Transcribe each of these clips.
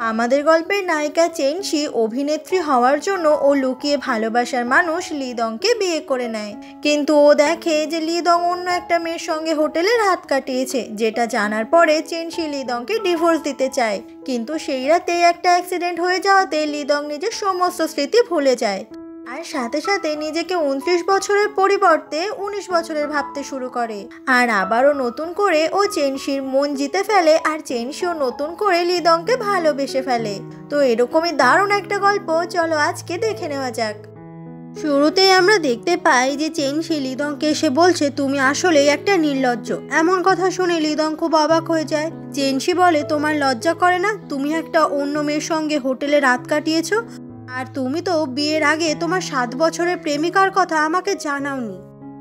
আমাদের গল্পের নায়িকা চেনশি অভিনেত্রী হওয়ার জন্য ও লুকিয়ে ভালোবাসার মানুষ লিদংকে বিয়ে করে নেয়। কিন্তু ও দেখে যে লিদং অন্য একটা মেয়ের সঙ্গে হোটেলে রাত কাটিয়েছে, যেটা জানার পরে চেনশি লিদংকে ডিভোর্স দিতে চায়। কিন্তু সেই রাতেই একটা অ্যাক্সিডেন্ট হয়ে যাওয়াতে লিদং নিজের সমস্ত স্মৃতি ভুলে যায় আর সাথে সাথে নিজেকে 29 বছরের পরিবর্তে 19 বছরের ভাবতে শুরু করে। আর আবারও নতুন করে ও চেনশির মন জিতে ফেলে আর চেনশিও নতুন করে লিদংকে ভালোবেসে ফেলে। তো এরকমই দারুণ একটা গল্প, চলো আজকে দেখে নেওয়া যাক। শুরুতেই আমরা দেখতে পাই যে চেনশি লিদংকে এসে বলছে, তুমি আসলেই একটা নির্লজ্জ। এমন কথা শুনে লিদং খুব অবাক হয়ে যায়। চেনশি বলে, তোমার লজ্জা করে না? তুমি একটা অন্য মেয়ের সঙ্গে হোটেলে রাত কাটিয়েছো, আর তুমি তো বিয়ের আগে তোমার 7 বছরের প্রেমিকার কথা আমাকে জানাওনি।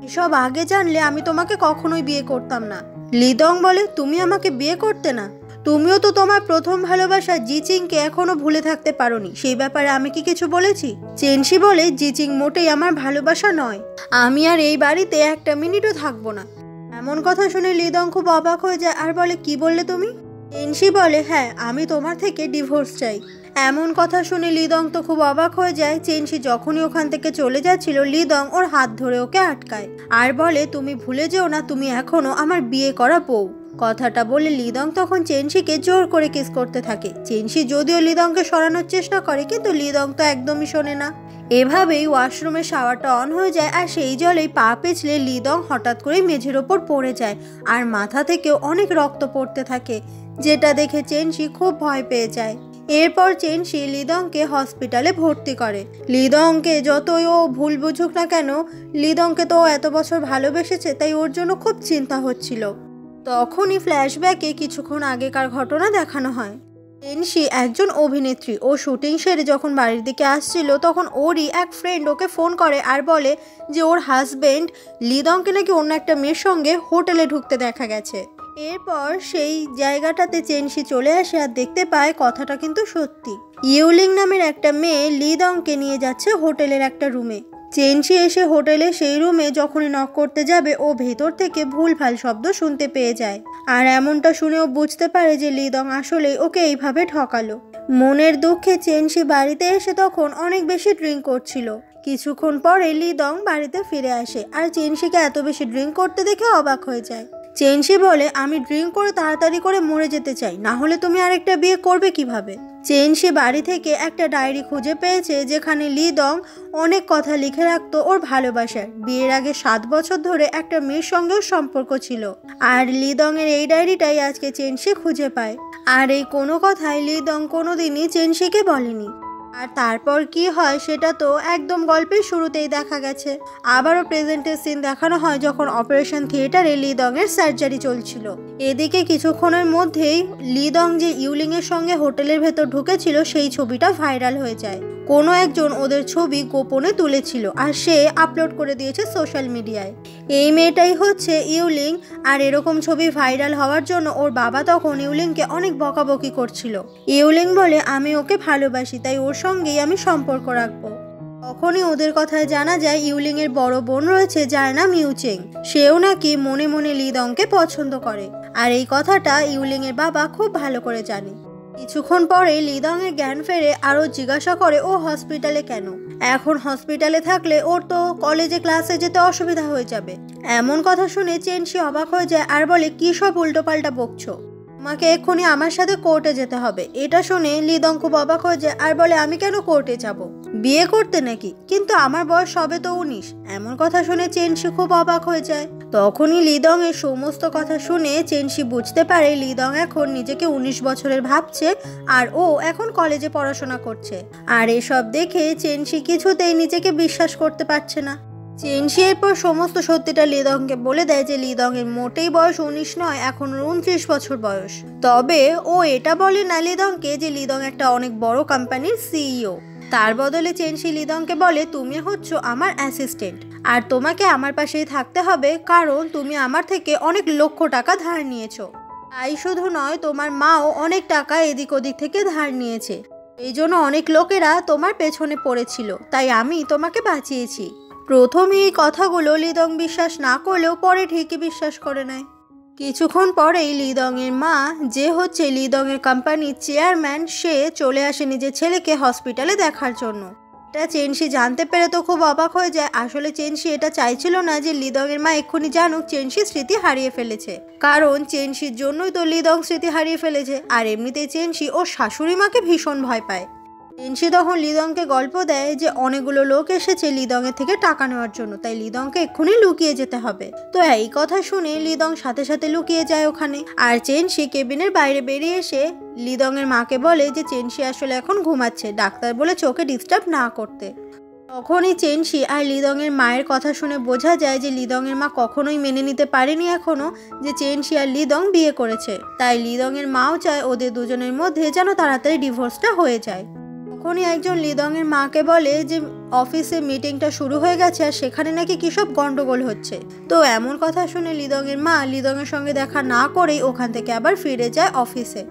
এসব আগে জানলে আমি তোমাকে কখনোই বিয়ে করতাম না। লিদং বলে, তুমি আমাকে বিয়ে করতে না? তুমিও তো তোমার প্রথম ভালোবাসা জিচিংকে এখনো ভুলে থাকতে পারোনি, সেই ব্যাপারে আমি কি কিছু বলেছি? চেনশি বলে, জিচিং মোটেই আমার ভালোবাসা নয়, আমি আর এই বাড়িতে একটা মিনিটও থাকবো না। এমন কথা শুনে লিদং খুব অবাক হয়ে যায় আর বলে, কি বললে তুমি? চেনশি বলে, হ্যাঁ, আমি তোমার থেকে ডিভোর্স চাই। এমন কথা শুনে লিদং তো খুব অবাক হয়ে যায়। চেনশি যখনই ওখান থেকে চলে যাচ্ছিল, লিদং ওর হাত ধরে ওকে আটকায় আর বলে, তুমি ভুলে যেও না তুমি এখনো আমার বিয়ে করা বউ। কথাটা বলে লিদং তখন চেনশিকে জোর করে কিস করতে থাকে। চেনশি যদিও লিদংকে সরানোর চেষ্টা করে, কিন্তু লিদং তো একদমই শোনে না। এভাবেই ওয়াশরুমের শাওয়ারটা অন হয়ে যায় আর সেই জলেই পা পিছলে লিদং হঠাৎ করে মেঝের ওপর পড়ে যায় আর মাথা থেকেও অনেক রক্ত পড়তে থাকে, যেটা দেখে চেনশি খুব ভয় পেয়ে যায়। এরপর চেনশি লিদংকে হসপিটালে ভর্তি করে। লিদংকে যতই ও ভুল বুঝুক না কেন, লিদংকে তো এত বছর ভালোবেসেছে, তাই ওর জন্য খুব চিন্তা হচ্ছিল। তখনই ফ্ল্যাশব্যাকে কিছুক্ষণ আগেকার ঘটনা দেখানো হয়। চেনশি একজন অভিনেত্রী। ও শুটিং সেরে যখন বাড়ির দিকে আসছিল, তখন ওরই এক ফ্রেন্ড ওকে ফোন করে আর বলে যে ওর হাজবেন্ড লিদংকে নাকি অন্য একটা মেয়ের সঙ্গে হোটেলে ঢুকতে দেখা গেছে। এরপর সেই জায়গাটাতে চেনশি চলে আসে আর দেখতে পায় কথাটা কিন্তু সত্যি। ইউলিং নামের একটা মেয়ে লিদংকে নিয়ে যাচ্ছে হোটেলের একটা রুমে। চেনশি এসে হোটেলে সেই রুমে যখনই নক করতে যাবে, ও ভেতর থেকে ভুলভাল শব্দ শুনতে পেয়ে যায়। আর এমনটা শুনেও বুঝতে পারে যে লিদং আসলেই ওকে এইভাবে ঠকালো। মনের দুঃখে চেনশি বাড়িতে এসে তখন অনেক বেশি ড্রিঙ্ক করছিল। কিছুক্ষণ পরে লিদং বাড়িতে ফিরে আসে আর চেনশিকে এত বেশি ড্রিঙ্ক করতে দেখে অবাক হয়ে যায়। চেনশি বলে, আমি ড্রিঙ্ক করে তাড়াতাড়ি করে মরে যেতে চাই, না হলে তুমি আরেকটা বিয়ে করবে কিভাবে? চেনশি বাড়ি থেকে একটা ডায়েরি খুঁজে পেয়েছে, যেখানে লিদং অনেক কথা লিখে রাখতো ওর ভালোবাসার। বিয়ের আগে 7 বছর ধরে একটা মেয়ের সঙ্গেও সম্পর্ক ছিল। আর লিদং এর এই ডায়েরিটাই আজকে চেনশি খুঁজে পায়। আর এই কোনো কথাই লিদং কোনোদিনই চেনশিকে বলেনি। আর তারপর কি হয় সেটা তো একদম গল্পের শুরুতেই দেখা গেছে। আবারও প্রেজেন্টের সিন দেখানো হয় যখন অপারেশন থিয়েটারে লিদং এর সার্জারি চলছিল। এদিকে কিছুক্ষণের মধ্যেই লিদং যে ইউলিং এর সঙ্গে হোটেলের ভেতর ঢুকেছিল সেই ছবিটা ভাইরাল হয়ে যায়। কোনো একজন ওদের ছবি গোপনে তুলেছিল আর সে আপলোড করে দিয়েছে সোশ্যাল মিডিয়ায়। এই মেয়েটাই হচ্ছে ইউলিং। আর এরকম ছবি ভাইরাল হওয়ার জন্য ওর বাবা তখন ইউলিংকে অনেক বকাবকি করছিল। ইউলিং বলে, আমি ওকে ভালোবাসি, তাই ওর সঙ্গেই আমি সম্পর্ক রাখবো। তখনই ওদের কথায় জানা যায় ইউলিং এর বড় বোন রয়েছে, যার নাম ইউচেং। সেও নাকি মনে মনে লিদংকে পছন্দ করে। আর এই কথাটা ইউলিং এর বাবা খুব ভালো করে জানে। কিছুক্ষণ পরে লিদং এর জ্ঞান ফেরে আর ও জিজ্ঞাসা করে ও হসপিটালে কেন। এখন হসপিটালে থাকলে ওর তো কলেজে ক্লাসে যেতে অসুবিধা হয়ে যাবে। এমন কথা শুনে চেনশি অবাক হয়ে যায় আর বলে, কি সব উল্টোপাল্টা বকছো? তোমাকে এক্ষুনি আমার সাথে কোর্টে যেতে হবে। এটা শুনে লিদং খুব অবাক হয়ে যায় আর বলে, আমি কেন কোর্টে যাব? বিয়ে করতে নাকি? কিন্তু আমার বয়স সবে তো 19। এমন কথা শুনে চেনশি খুব অবাক হয়ে যায়। তখনই লিদং এর সমস্ত কথা শুনে চেনশি বুঝতে পারে লিদং এখন নিজেকে 19 বছরের ভাবছে আর ও এখন কলেজে পড়াশোনা করছে। আর এসব দেখে চেনশি কিছুতেই নিজেকে বিশ্বাস করতে পারছে না। চেনশি এরপর সমস্ত সত্যিটা লিদংকে বলে দেয় যে লিদং এর মোটেই বয়স 19 নয়, এখন 29 বছর বয়স। তবে ও এটা বলে না লিদংকে যে লিদং একটা অনেক বড় কোম্পানির সিইও। তার বদলে চেনশি লিদংকে বলে, তুমি হচ্ছ আমার অ্যাসিস্ট্যান্ট আর তোমাকে আমার পাশেই থাকতে হবে, কারণ তুমি আমার থেকে অনেক লক্ষ টাকা ধার নিয়েছো। তাই শুধু নয়, তোমার মাও অনেক টাকা এদিক ওদিক থেকে ধার নিয়েছে। এই জন্য অনেক লোকেরা তোমার পেছনে পড়েছিল, তাই আমি তোমাকে বাঁচিয়েছি। প্রথমে এই কথাগুলো লিদং বিশ্বাস না করলেও পরে ঠিকই বিশ্বাস করে নেয়। কিছুক্ষণ পরেই লিদংয়ের মা, যে হচ্ছে লিদংয়ের কোম্পানির চেয়ারম্যান, সে চলে আসে নিজের ছেলেকে হসপিটালে দেখার জন্য। এটা চেনশি জানতে পেরে তো খুব অবাক হয়ে যায়। আসলে চেনশি এটা চাইছিল না যে লিদংয়ের মা এক্ষুনি জানুক চেনশি স্মৃতি হারিয়ে ফেলেছে, কারণ চেনশির জন্যই তো লিদং স্মৃতি হারিয়ে ফেলেছে। আর এমনিতেই চেনশি ওর শাশুড়ি মাকে ভীষণ ভয় পায়। চেনশি তখন লিদংকে গল্প দেয় যে অনেকগুলো লোক এসেছে লিদংয়ের থেকে টাকা নেওয়ার জন্য, তাই লিদংকে এক্ষুনি লুকিয়ে যেতে হবে। তো এই কথা শুনে লিদং সাথে সাথে লুকিয়ে যায় ওখানে। আর চেনশি কেবিনের বাইরে বেরিয়ে এসে লিদংয়ের মাকে বলে যে চেনশি আসলে এখন ঘুমাচ্ছে, ডাক্তার বলে চোখে ডিস্টার্ব না করতে। তখনই চেনশি আর লিদংয়ের মায়ের কথা শুনে বোঝা যায় যে লিদংয়ের মা কখনোই মেনে নিতে পারেনি এখনো যে চেনশি আর লিদং বিয়ে করেছে। তাই লিদংয়ের মাও চায় ওদের দুজনের মধ্যে যেন তাড়াতাড়ি ডিভোর্সটা হয়ে যায়। তখনই একজন লিদংয়ের মাকে বলে যে অফিসে মিটিংটা শুরু হয়ে গেছে আর সেখানে নাকি কী সব গন্ডগোল হচ্ছে। তো এমন কথা শুনে লিদংয়ের মা লিদংয়ের সঙ্গে দেখা না করেই ওখান থেকে আবার ফিরে যায় অফিসে।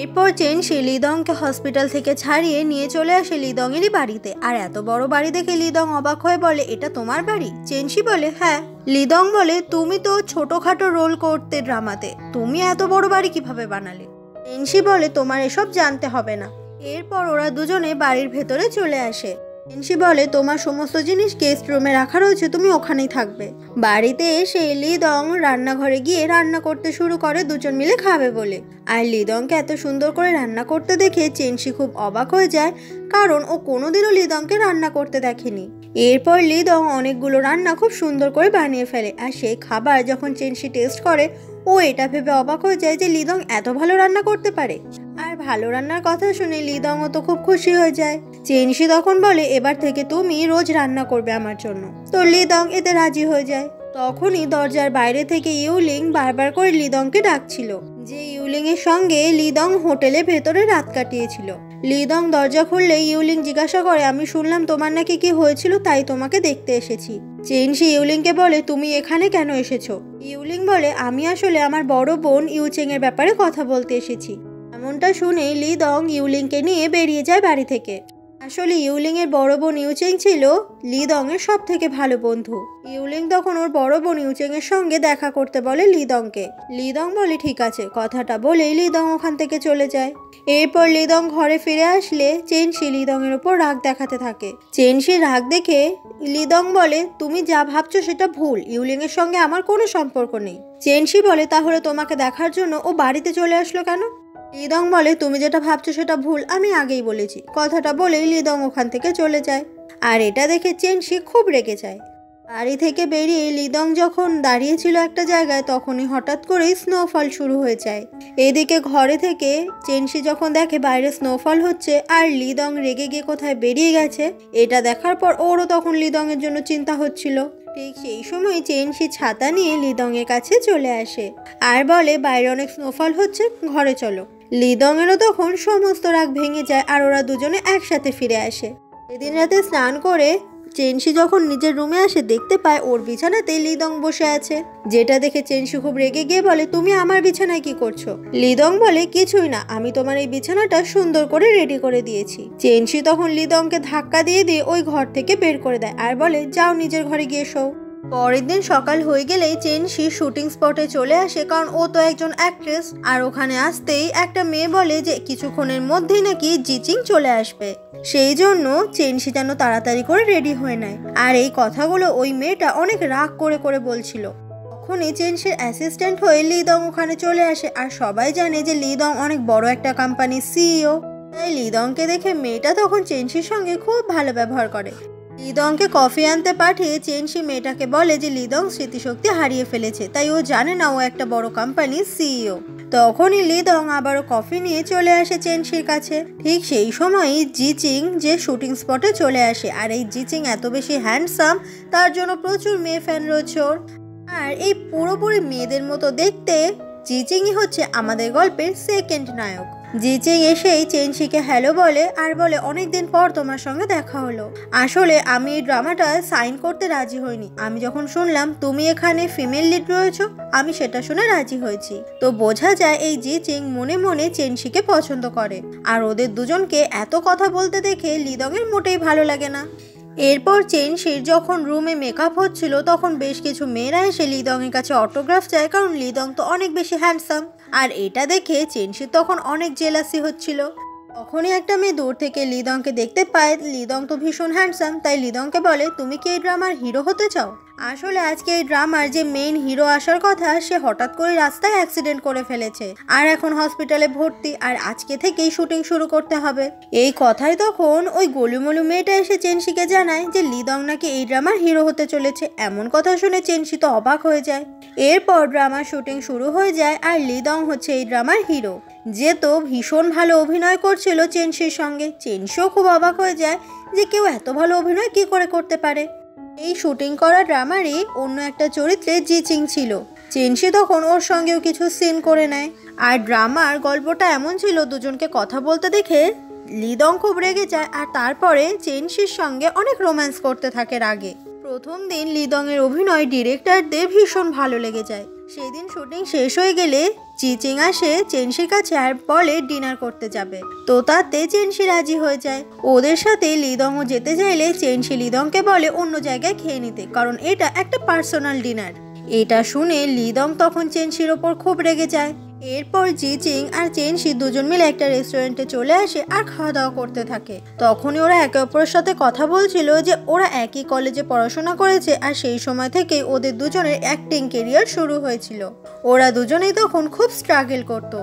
এরপর চেনশি লিদংকে হসপিটাল থেকে ছাড়িয়ে নিয়ে চলে আসে লিদংয়েরই বাড়িতে। আর এত বড় বাড়ি দেখে লিদং অবাক হয়ে বলে, এটা তোমার বাড়ি? চেনশি বলে, হ্যাঁ। লিদং বলে, তুমি তো ছোটোখাটো রোল করতে ড্রামাতে, তুমি এত বড় বাড়ি কিভাবে বানালে? চেনশি বলে, তোমার এসব জানতে হবে না। এরপর ওরা দুজনে বাড়ির ভেতরে চলে আসে। চেনশি বলে, তোমার সমস্ত জিনিস গেস্ট রুমে রাখা রয়েছে, তুমি ওখানেই থাকবে। বাড়িতে এসে লিদং রান্নাঘরে গিয়ে রান্না করতে শুরু করে দুজন মিলে খাবে বলে। আর লিদংকে এত সুন্দর করে রান্না করতে দেখে চেনশি খুব অবাক হয়ে যায়, কারণ ও কোনোদিনও লিদংকে রান্না করতে দেখেনি। এরপর লিদং অনেকগুলো রান্না খুব সুন্দর করে বানিয়ে ফেলে। আর সেই খাবার যখন চেনশি টেস্ট করে, ও এটা ভেবে অবাক হয়ে যায় যে লিদং এত ভালো রান্না করতে পারে। আর ভালো রান্নার কথা শুনে লিদংও তো খুব খুশি হয়ে যায়। চেনশি তখন বলে, এবার থেকে তুমি রোজ রান্না করবে আমার জন্য। তো লিদং এতে রাজি হয়ে যায়। তখনই দরজার বাইরে থেকে ইউলিং বারবার করে লিদংকে ডাকছিল, যে ইউলিং এর সঙ্গে লিদং হোটেলের ভেতরে রাত কাটিয়েছিল। লিদং দরজা খুললে ইউলিং জিজ্ঞাসা করে, আমি শুনলাম তোমার নাকি কি হয়েছিল, তাই তোমাকে দেখতে এসেছি। চেনশি ইউলিংকে বলে, তুমি এখানে কেন এসেছো? ইউলিং বলে, আমি আসলে আমার বড় বোন ইউচেং এর ব্যাপারে কথা বলতে এসেছি। এমনটা শুনে লিদং ইউলিংকে নিয়ে বেরিয়ে যায় বাড়ি থেকে। আসলে ইউলিং এর বড় বোন ইউচেং ছিল লিদং এর সব থেকে ভালো বন্ধু। ইউলিং তখন ওর বড় বোন ইউচেং এর সঙ্গে দেখা করতে বলে লিদংকে। লিদং বলে ঠিক আছে, কথাটা বলেই লিদং ওখান থেকে চলে যায়। এরপর লিদং ঘরে ফিরে আসলে চেনশি লিদং এর উপর রাগ দেখাতে থাকে। চেনশি রাগ দেখে লিদং বলে, তুমি যা ভাবছো সেটা ভুল, ইউলিং এর সঙ্গে আমার কোনো সম্পর্ক নেই। চেনশি বলে, তাহলে তোমাকে দেখার জন্য ও বাড়িতে চলে আসলো কেন? লিদং বলে, তুমি যেটা ভাবছো সেটা ভুল, আমি আগেই বলেছি। কথাটা বলেই লিদং ওখান থেকে চলে যায়। আর এটা দেখে চেনশি খুব রেগে যায়। বাড়ি থেকে বেরিয়ে লিদং যখন দাঁড়িয়েছিল একটা জায়গায়, তখনই হঠাৎ করেই স্নোফল শুরু হয়ে যায়। এদিকে ঘরে থেকে চেনশি যখন দেখে বাইরে স্নোফল হচ্ছে আর লিদং রেগে গিয়ে কোথায় বেরিয়ে গেছে, এটা দেখার পর ওরও তখন লিদং এর জন্য চিন্তা হচ্ছিল। ঠিক সেই সময় চেনশি ছাতা নিয়ে লিদং এর কাছে চলে আসে আর বলে, বাইরে অনেক স্নোফল হচ্ছে, ঘরে চলো। লিদং এরও তখন সমস্ত রাগ ভেঙে যায় আর ওরা দুজনে একসাথে ফিরে আসে। সেদিন রাতে স্নান করে চেনশি যখন নিজের রুমে আসে, দেখতে পায় ওর বিছানাতে লিদং বসে আছে। যেটা দেখে চেনশি খুব রেগে গিয়ে বলে, তুমি আমার বিছানায় কি করছো? লিদং বলে, কিছুই না, আমি তোমার এই বিছানাটা সুন্দর করে রেডি করে দিয়েছি। চেনশি তখন লিদংকে ধাক্কা দিয়ে ওই ঘর থেকে বের করে দেয় আর বলে, যাও নিজের ঘরে গিয়ে শো। পরের দিন সকাল হয়ে গেলেই চেনশি শুটিং স্পটে চলে আসে, কারণ ও তো একজন অ্যাক্ট্রেস। আর ওখানে আসতেই একটা মেয়ে বলে যে কিছুক্ষণের মধ্যেই নাকি জিচিং চলে আসবে, সেই জন্য চেনশি যেন তাড়াতাড়ি করে রেডি হয়ে নেয়। আর এই কথাগুলো ওই মেয়েটা অনেক রাগ করে করে বলছিল। তখনই চেনশির অ্যাসিস্ট্যান্ট হয়ে লিদং ওখানে চলে আসে। আর সবাই জানে যে লিদং অনেক বড় একটা কোম্পানির সিইও। তাই লিদংকে দেখে মেয়েটা তখন চেনশির সঙ্গে খুব ভালো ব্যবহার করে। লিদংকে কফি আনতে পাঠিয়ে চেনশি মেয়েটাকে বলে যে লিদং স্মৃতিশক্তি হারিয়ে ফেলেছে, তাই ও জানে না ও একটা বড় কোম্পানির সিইও। তখনই লিদং আবারও কফি নিয়ে চলে আসে চেনশির কাছে। ঠিক সেই সময়ই জিচিং যে শুটিং স্পটে চলে আসে। আর এই জিচিং এত বেশি হ্যান্ডসাম, তার জন্য প্রচুর মেয়ে ফ্যান রয়েছে ওর। আর এই পুরোপুরি মেয়েদের মতো দেখতে জিচিংই হচ্ছে আমাদের গল্পের সেকেন্ড নায়ক। জিচিং এসেই চেনশিকে হ্যালো বলে আর বলে, অনেকদিন পর তোমার সঙ্গে দেখা হলো। আসলে আমি এই ড্রামাটা সাইন করতে রাজি হইনি, আমি যখন শুনলাম তুমি এখানে ফিমেল লিড রয়েছো, আমি সেটা শুনে রাজি হয়েছি। তো বোঝা যায় এই জিচিং মনে মনে চেনশিকে পছন্দ করে। আর ওদের দুজনকে এত কথা বলতে দেখে লিদং এর মোটেই ভালো লাগে না। এরপর চেনশির যখন রুমে মেকআপ হচ্ছিল তখন বেশ কিছু মেয়েরা এসে লিদংয়ের কাছে অটোগ্রাফ চায়, কারণ লিদং তো অনেক বেশি হ্যান্ডসাম। আর এটা দেখে চেনশির তখন অনেক জেলাসি হচ্ছিল। তখনই একটা মেয়ে দূর থেকে লিদংকে দেখতে পায়। লিদং তো ভীষণ হ্যান্ডসাম, তাই লিদংকে বলে তুমি কি এই ড্রামার হিরো হতে চাও? আসলে আজকে এই ড্রামার যে মেইন হিরো আসার কথা সে হঠাৎ করে রাস্তায় অ্যাক্সিডেন্ট করে ফেলেছে আর এখন হসপিটালে ভর্তি, আর আজকে থেকেই শুটিং শুরু করতে হবে। এই কথাই তখন ওই গোলুমলু মেয়েটা এসে চেনশিকে জানায় যে লিদং নাকি এই ড্রামার হিরো হতে চলেছে। এমন কথা শুনে চেনশি তো অবাক হয়ে যায়। এরপর ড্রামার শুটিং শুরু হয়ে যায় আর লিদং হচ্ছে এই ড্রামার হিরো, যে তো ভীষণ ভালো অভিনয় করছিল চেনশির সঙ্গে। চেনশিও খুব অবাক হয়ে যায় যে কেউ এত ভালো অভিনয় কি করে করতে পারে। এই শুটিং করা ড্রামারই অন্য একটা চরিত্রে জিচিং ছিল। চেনশি তখন ওর সঙ্গেও কিছু সিন করে নেয়। আর ড্রামার গল্পটা এমন ছিল দুজনকে কথা বলতে দেখে লিদং খুব রেগে যায় আর তারপরে চেনশির সঙ্গে অনেক রোম্যান্স করতে থাকে রাগে। প্রথম দিন লিদংয়ের অভিনয় ডিরেক্টরদের ভীষণ ভালো লেগে যায়। সেদিন শুটিং শেষ হয়ে গেলে জিচিং আসে চেনশির কাছে আর বলে ডিনার করতে যাবে, তো তাতে চেনশি রাজি হয়ে যায়। ওদের সাথে লিদংও যেতে চাইলে চেনশি লিদংকে বলে অন্য জায়গায় খেয়ে নিতে, কারণ এটা একটা পার্সোনাল ডিনার। এটা শুনে লিদং তখন চেনশির ওপর খুব রেগে যায়। এরপর জিচিং আর চেনশি দুজন মিলে একটা রেস্টুরেন্টে চলে আসে আর খাওয়া দাওয়া করতে থাকে। তখনই ওরা একে অপরের সাথে কথা বলছিল যে ওরা একই কলেজে পড়াশোনা করেছে আর সেই সময় থেকেই ওদের দুজনের অ্যাক্টিং কেরিয়ার শুরু হয়েছিল। ওরা দুজনেই তখন খুব স্ট্রাগল করতো।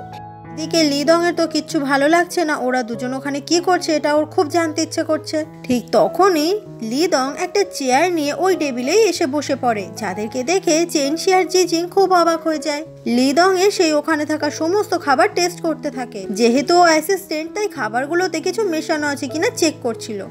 এদিকে লিদংয়ের তো কিচ্ছু ভালো লাগছে না, ওরা দুজন ওখানে কি করছে এটা ওর খুব জানতে ইচ্ছে করছে। ঠিক তখনই লিদং একটা চেয়ার নিয়ে ওই টেবিলেই এসে বসে পড়ে, যাদেরকে দেখে চেনশি আর জিজিং খুব অবাক হয়ে যায়। লিদং এসে ওখানে থাকা সমস্ত খাবার টেস্ট করতে থাকে। যেহেতু ও অ্যাসিস্ট্যান্ট তাই খাবারগুলোতে কিছু মেশানো আছে কিনা চেক করছিল।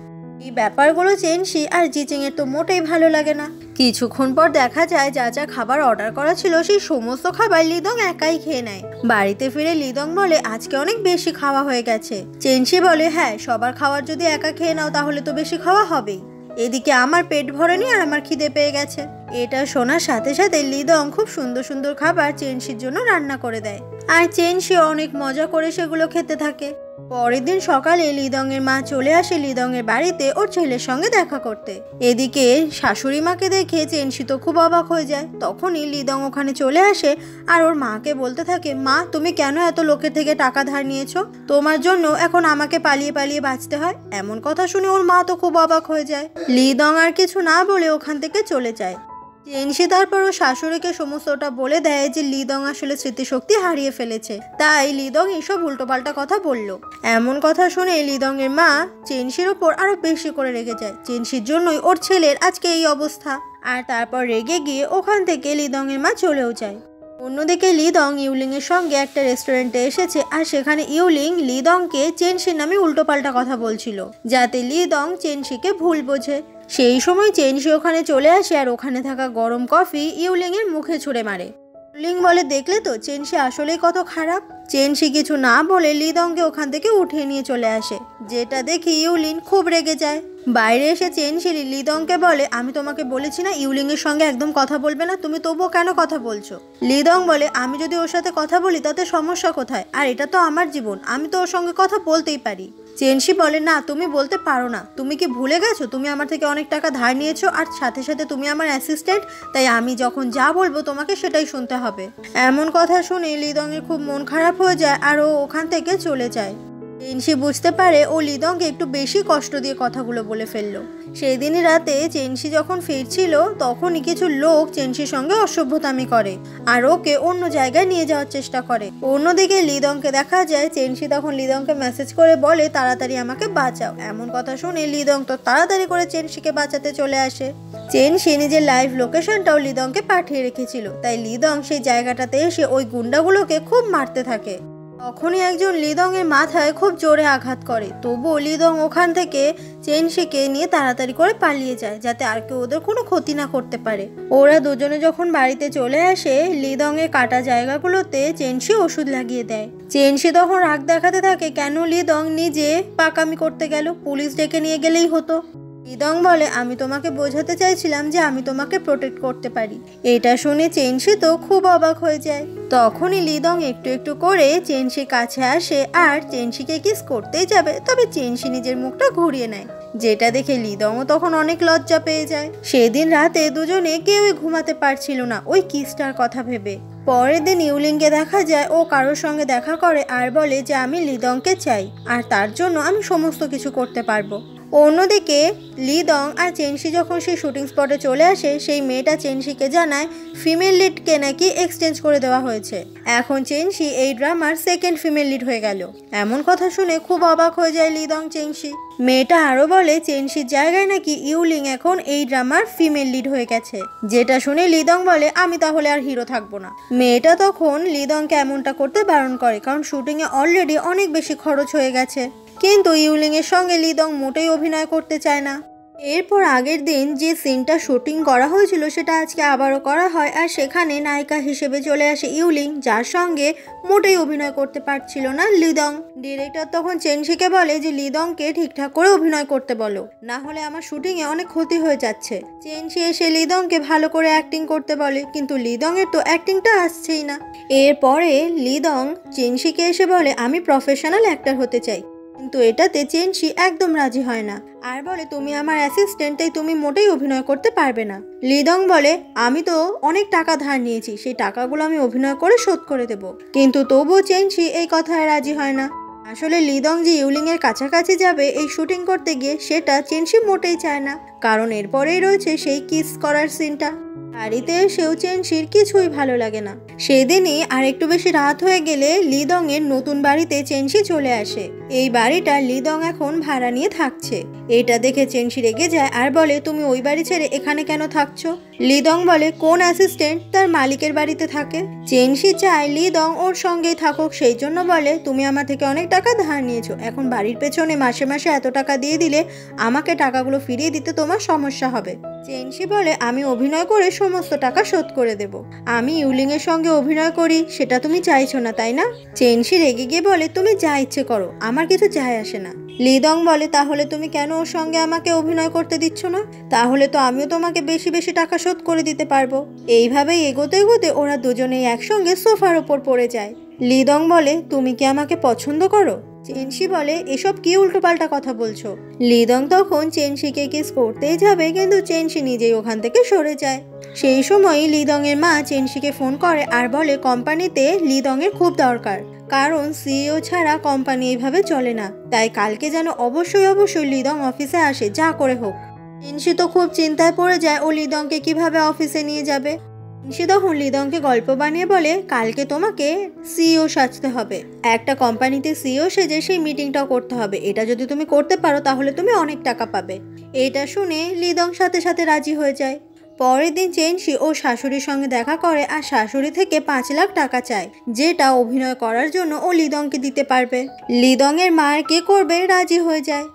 এই ব্যাপারগুলো চেনশি আর জিচিং এর তো মোটেই ভালো লাগে না। কিছুক্ষণ পর দেখা যায় যা যা খাবার অর্ডার করা ছিল সেই সমস্ত খাবার লিদং একাই খেয়ে নেয়। বাড়িতে ফিরে লিদং বলে আজকে অনেক বেশি খাওয়া হয়ে গেছে। চেনশি বলে হ্যাঁ, সবার খাবার যদি একা খেয়ে নাও তাহলে তো বেশি খাওয়া হবেই। এদিকে আমার পেট ভরেনি আর আমার খিদে পেয়ে গেছে। এটা শোনার সাথে সাথে লিদং খুব সুন্দর সুন্দর খাবার চেনশির জন্য রান্না করে দেয় আর চেনশি অনেক মজা করে সেগুলো খেতে থাকে। পরের দিন সকালে লিদং এর মা চলে আসে লিদং এর বাড়িতে ওর ছেলের সঙ্গে দেখা করতে। এদিকে শাশুড়ি মাকে দেখে চেনশি তো খুব অবাক হয়ে যায়। তখনই লিদং ওখানে চলে আসে আর ওর মাকে বলতে থাকে, মা তুমি কেন এত লোকের থেকে টাকা ধার নিয়েছো? তোমার জন্য এখন আমাকে পালিয়ে পালিয়ে বাঁচতে হয়। এমন কথা শুনে ওর মা তো খুব অবাক হয়ে যায়। লিদং আর কিছু না বলে ওখান থেকে চলে যায়। চেনশি তারপর ও শাশুড়িকে সমস্তটা বলে দেয় যে লিদং আসলে স্মৃতিশক্তি হারিয়ে ফেলেছে, তাই লিদং এইসব উল্টোপাল্টা কথা বলল। এমন কথা শুনে লিদং এর মা চেনশির ওপর আরো বেশি করে রেগে যায়। চেনশির জন্যই ওর ছেলের আজকে এই অবস্থা। আর তারপর রেগে গিয়ে ওখান থেকে লিদং এর মা চলেও যায়। অন্যদিকে লিদং ইউলিং এর সঙ্গে একটা রেস্টুরেন্টে এসেছে আর সেখানে ইউলিং লিদংকে চেনশির নামে উল্টোপাল্টা কথা বলছিল, যাতে লিদং চেনশিকে ভুল বোঝে। সেই সময় চেনশি ওখানে চলে আসে আর ওখানে থাকা গরম কফি ইউলিং এর মুখে ছুঁড়ে মারে। ইউলিং বলে দেখলে তো চেনশি আসলেই কত খারাপ। চেনশি কিছু না বলে লিদংকে ওখান থেকে উঠিয়ে নিয়ে চলে আসে, যেটা দেখে ইউলিন খুব রেগে যায়। বাইরে এসে চেনশি লিদংকে বলে আমি তোমাকে বলেছি না ইউলিং এর সঙ্গে একদম কথা বলবে না, তুমি তবুও কেন কথা বলছো? লিদং বলে আমি যদি ওর সাথে কথা বলি তাতে সমস্যা কোথায়, আর এটা তো আমার জীবন, আমি তো ওর সঙ্গে কথা বলতেই পারি। চেনশি বলে না তুমি বলতে পারো না, তুমি কি ভুলে গেছো তুমি আমার থেকে অনেক টাকা ধার নিয়েছো আর সাথে সাথে তুমি আমার অ্যাসিস্ট্যান্ট, তাই আমি যখন যা বলবো তোমাকে সেটাই শুনতে হবে। এমন কথা শুনে লিদং এর খুব মন খারাপ হয়ে যায় আর ও ওখান থেকে চলে যায়। চেনশি বুঝতে পারে ও লিদংকে একটু বেশি কষ্ট দিয়ে কথাগুলো বলে ফেললো। সেই দিনই রাতে চেনশি যখন ফিরছিল তখনই কিছু লোক চেনশির সঙ্গে অসভ্যতামি করে আর ওকে অন্য জায়গায় নিয়ে যাওয়ার চেষ্টা করে। অন্যদিকে লিদংকে দেখা যায় চেনশি তখন লিদংকে মেসেজ করে বলে তাড়াতাড়ি আমাকে বাঁচাও। এমন কথা শুনে লিদং তো তাড়াতাড়ি করে চেনশিকে বাঁচাতে চলে আসে। চেনশি নিজের লাইভ লোকেশনটাও লিদংকে পাঠিয়ে রেখেছিল, তাই লিদং সেই জায়গাটাতে এসে ওই গুন্ডাগুলোকে খুব মারতে থাকে। তখনই একজন লিদং এর মাথায় খুব জোরে আঘাত করে, তবুও লিদং ওখান থেকে চেনশিকে নিয়ে তাড়াতাড়ি করে পালিয়ে যায় যাতে আর কেউ ওদের কোনো ক্ষতি না করতে পারে। ওরা দুজনে যখন বাড়িতে চলে আসে লিদং এর কাটা জায়গাগুলোতে চেনশি ওষুধ লাগিয়ে দেয়। চেনশি তখন রাগ দেখাতে থাকে কেন লিদং নিজে পাকামি করতে গেল, পুলিশ ডেকে নিয়ে গেলেই হতো। লিদং বলে আমি তোমাকে বোঝাতে চাইছিলাম যে আমি তোমাকে প্রোটেক্ট করতে পারি। এটা শুনে চেনশি তো খুব অবাক হয়ে যায়। তখনই লিদং একটু একটু করে চেনশির কাছে আসে আর চেনশিকে কিস করতেই যাবে, তবে চেনশি নিজের মুখটা ঘুরিয়ে নেয়। যেটা দেখে লিদংও তখন অনেক লজ্জা পেয়ে যায়। সেদিন রাতে দুজনে কেউই ঘুমাতে পারছিল না ওই কিসটার কথা ভেবে। পরের দিন ইউলিংকে দেখা যায় ও কারোর সঙ্গে দেখা করে আর বলে যে আমি লিদংকে চাই আর তার জন্য আমি সমস্ত কিছু করতে পারবো। অন্যদিকে লিদং আর চেনশি যখন সেই শুটিং স্পটে চলে আসে, সেই মেয়েটা চেনশিকে জানায় ফিমেল লিডকে নাকি এক্সচেঞ্জ করে দেওয়া হয়েছে। এখন চেনশি এই ড্রামার সেকেন্ড ফিমেল লিড হয়ে গেল। এমন কথা শুনে খুব অবাক হয়ে যায় লিদং চেনশি। মেয়েটা আরো বলে চেনশির জায়গায় নাকি ইউলিং এখন এই ড্রামার ফিমেল লিড হয়ে গেছে। যেটা শুনে লিদং বলে আমি তাহলে আর হিরো থাকবো না। মেয়েটা তখন লিদংকে এমনটা করতে বারণ করে, কারণ শুটিংয়ে অলরেডি অনেক বেশি খরচ হয়ে গেছে। কিন্তু ইউলিং এর সঙ্গে লিদং মোটেই অভিনয় করতে চায় না। এরপর আগের দিন যে সিনটা শুটিং করা হয়েছিল সেটা আজকে আবারও করা হয়, আর সেখানে নায়িকা হিসেবে চলে আসে ইউলিং, যার সঙ্গে মোটেই অভিনয় করতে পারছিল না লিদং। ডিরেক্টর তখন চেনশিকে বলে যে লিদংকে ঠিকঠাক করে অভিনয় করতে বলো, না হলে আমার শুটিংয়ে অনেক ক্ষতি হয়ে যাচ্ছে। চেনশি এসে লিদংকে ভালো করে অ্যাক্টিং করতে বলে, কিন্তু লিদং এর তো অ্যাক্টিংটা আসছেই না। এরপরে লিদং চেনশিকে এসে বলে আমি প্রফেশনাল অ্যাক্টর হতে চাই, কিন্তু এটাতে চেনশি একদম রাজি হয় না আর বলে তুমি আমার অ্যাসিস্ট্যান্ট, তাই তুমি মোটেই অভিনয় করতে পারবে না। লিদং বলে আমি তো অনেক টাকা ধার নিয়েছি, সেই টাকাগুলো আমি অভিনয় করে শোধ করে দেব। কিন্তু তবুও চেনশি এই কথায় রাজি হয় না। আসলে লিদং যে ইউলিং এর কাছাকাছি যাবে এই শুটিং করতে গিয়ে সেটা চেনশি মোটেই চায় না, কারণ এরপরেই রয়েছে সেই কিস করার সিনটা। বাড়িতে এসেও চেনশির কিছুই ভালো লাগে না। সেদিনই আর একটু বেশি রাত হয়ে গেলে লিদং এর নতুন বাড়িতে চেনশি চলে আসে। এই বাড়িটা লিদং এখন ভাড়া নিয়ে থাকছে। এটা দেখে চেনশি রেগে যায় আর বলে তুমি ওই বাড়ি ছেড়ে এখানে কেন থাকছো? লিদং বলে কোন অ্যাসিস্ট্যান্ট তার মালিকের বাড়িতে থাকে? চেনশি চায় লিদং ওর সঙ্গেই থাকুক, সেই জন্য বলে তুমি আমার থেকে অনেক টাকা ধার নিয়েছো, এখন বাড়ির পেছনে মাসে মাসে এত টাকা দিয়ে দিলে আমাকে টাকাগুলো ফিরিয়ে দিতে তোমার সমস্যা হবে। চেনশি বলে আমি অভিনয় করে সমস্ত টাকা শোধ করে দেব। আমি ইউলিং এর সঙ্গে অভিনয় করি সেটা তুমি চাইছো না তাই না? চেনশি রেগে গিয়ে বলে তুমি যা ইচ্ছে করো, আমার কিছু যায় আসে না। লিদং বলে তাহলে তুমি কেন ওর সঙ্গে আমাকে অভিনয় করতে দিচ্ছ না? তাহলে তো আমিও তোমাকে বেশি বেশি টাকা শোধ করে দিতে পারবো। এইভাবেই এগোতে এগোতে ওরা দুজনেই একসঙ্গে সোফার ওপর পড়ে যায়। লিদং বলে তুমি কি আমাকে পছন্দ করো? চেনশি বলে এসব কি উল্টোপাল্টা কথা বলছো? লিদং তখন চেনশিকে কিস করতেই যাবে, কিন্তু চেনশি নিজেই ওখান থেকে সরে যায়। সেই সময়ই লিদং এর মা চেনশিকে ফোন করে আর বলে কোম্পানিতে লিদং এর খুব দরকার, কারণ সিইও ছাড়া কোম্পানি এইভাবে চলে না, তাই কালকে যেন অবশ্যই লিদং অফিসে আসে যা করে হোক। চেনশি তো খুব চিন্তায় পড়ে যায় ও লিদংকে কিভাবে অফিসে নিয়ে যাবে। চেনশি তখন লিদংকে গল্প বানিয়ে বলে কালকে তোমাকে সিইও সাজতে হবে, একটা কোম্পানিতে সিইও সেজে সেই মিটিংটাও করতে হবে। এটা যদি তুমি করতে পারো তাহলে তুমি অনেক টাকা পাবে। এটা শুনে লিদং সাথে সাথে রাজি হয়ে যায়। পরের দিন চেনশি ও শাশুড়ির সঙ্গে দেখা করে আর শাশুড়ি থেকে 5 লাখ টাকা চায়, যেটা অভিনয় করার জন্য ও লিদংকে দিতে পারবে। লিদং এর মা কে করবে রাজি হয়ে যায়।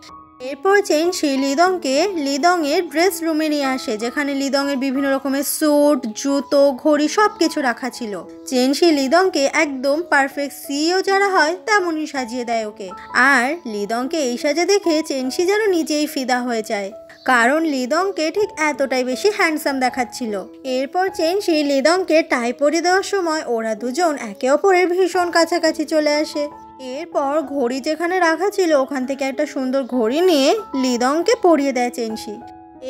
এরপর চেনশি লিদংকে লিদং এর ড্রেস রুমে নিয়ে আসে, যেখানে লিদং এর বিভিন্ন রকমের স্যুট, জুতো, ঘড়ি সবকিছু রাখা ছিল। চেনশি লিদংকে একদম পারফেক্ট সিইও যারা হয় তেমনই সাজিয়ে দেয় ওকে। আর লিদংকে এই সাজে দেখে চেনশি যেন নিজেই ফিদা হয়ে যায়, কারণ লিদংকে ঠিক এতটাই বেশি হ্যান্ডসাম দেখাচ্ছিল। এরপর চেনশি লিদংকে টাই পরিয়ে দেওয়ার সময় ওরা দুজন একে অপরের ভীষণ কাছাকাছি চলে আসে। এরপর ঘড়ি যেখানে রাখা ছিল ওখান থেকে একটা সুন্দর ঘড়ি নিয়ে লিদংকে পরিয়ে দেয় চেনশি।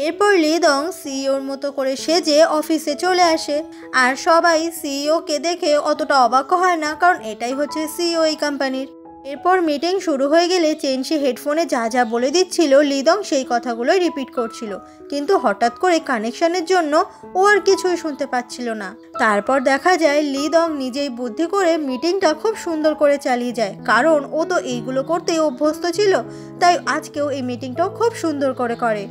এরপর লিদং সিইওর মতো করে সেজে অফিসে চলে আসে, আর সবাই সিইওকে দেখে অতটা অবাক হয় না, কারণ এটাই হচ্ছে সিইও এই কোম্পানির। এরপর মিটিং শুরু হয়ে গেলে চেনশি হেডফোনে যা যা বলে দিচ্ছিল লিদং সেই কথাগুলোই রিপিট করছিল, কিন্তু হঠাৎ করে কানেকশনের জন্য ও আর কিছুই শুনতে পাচ্ছিল না। তারপর দেখা যায় লিদং নিজেই বুদ্ধি করে মিটিংটা খুব সুন্দর করে চালিয়ে যায়, কারণ ও তো এইগুলো করতেই অভ্যস্ত ছিল, তাই আজকেও এই মিটিংটাও খুব সুন্দর করে।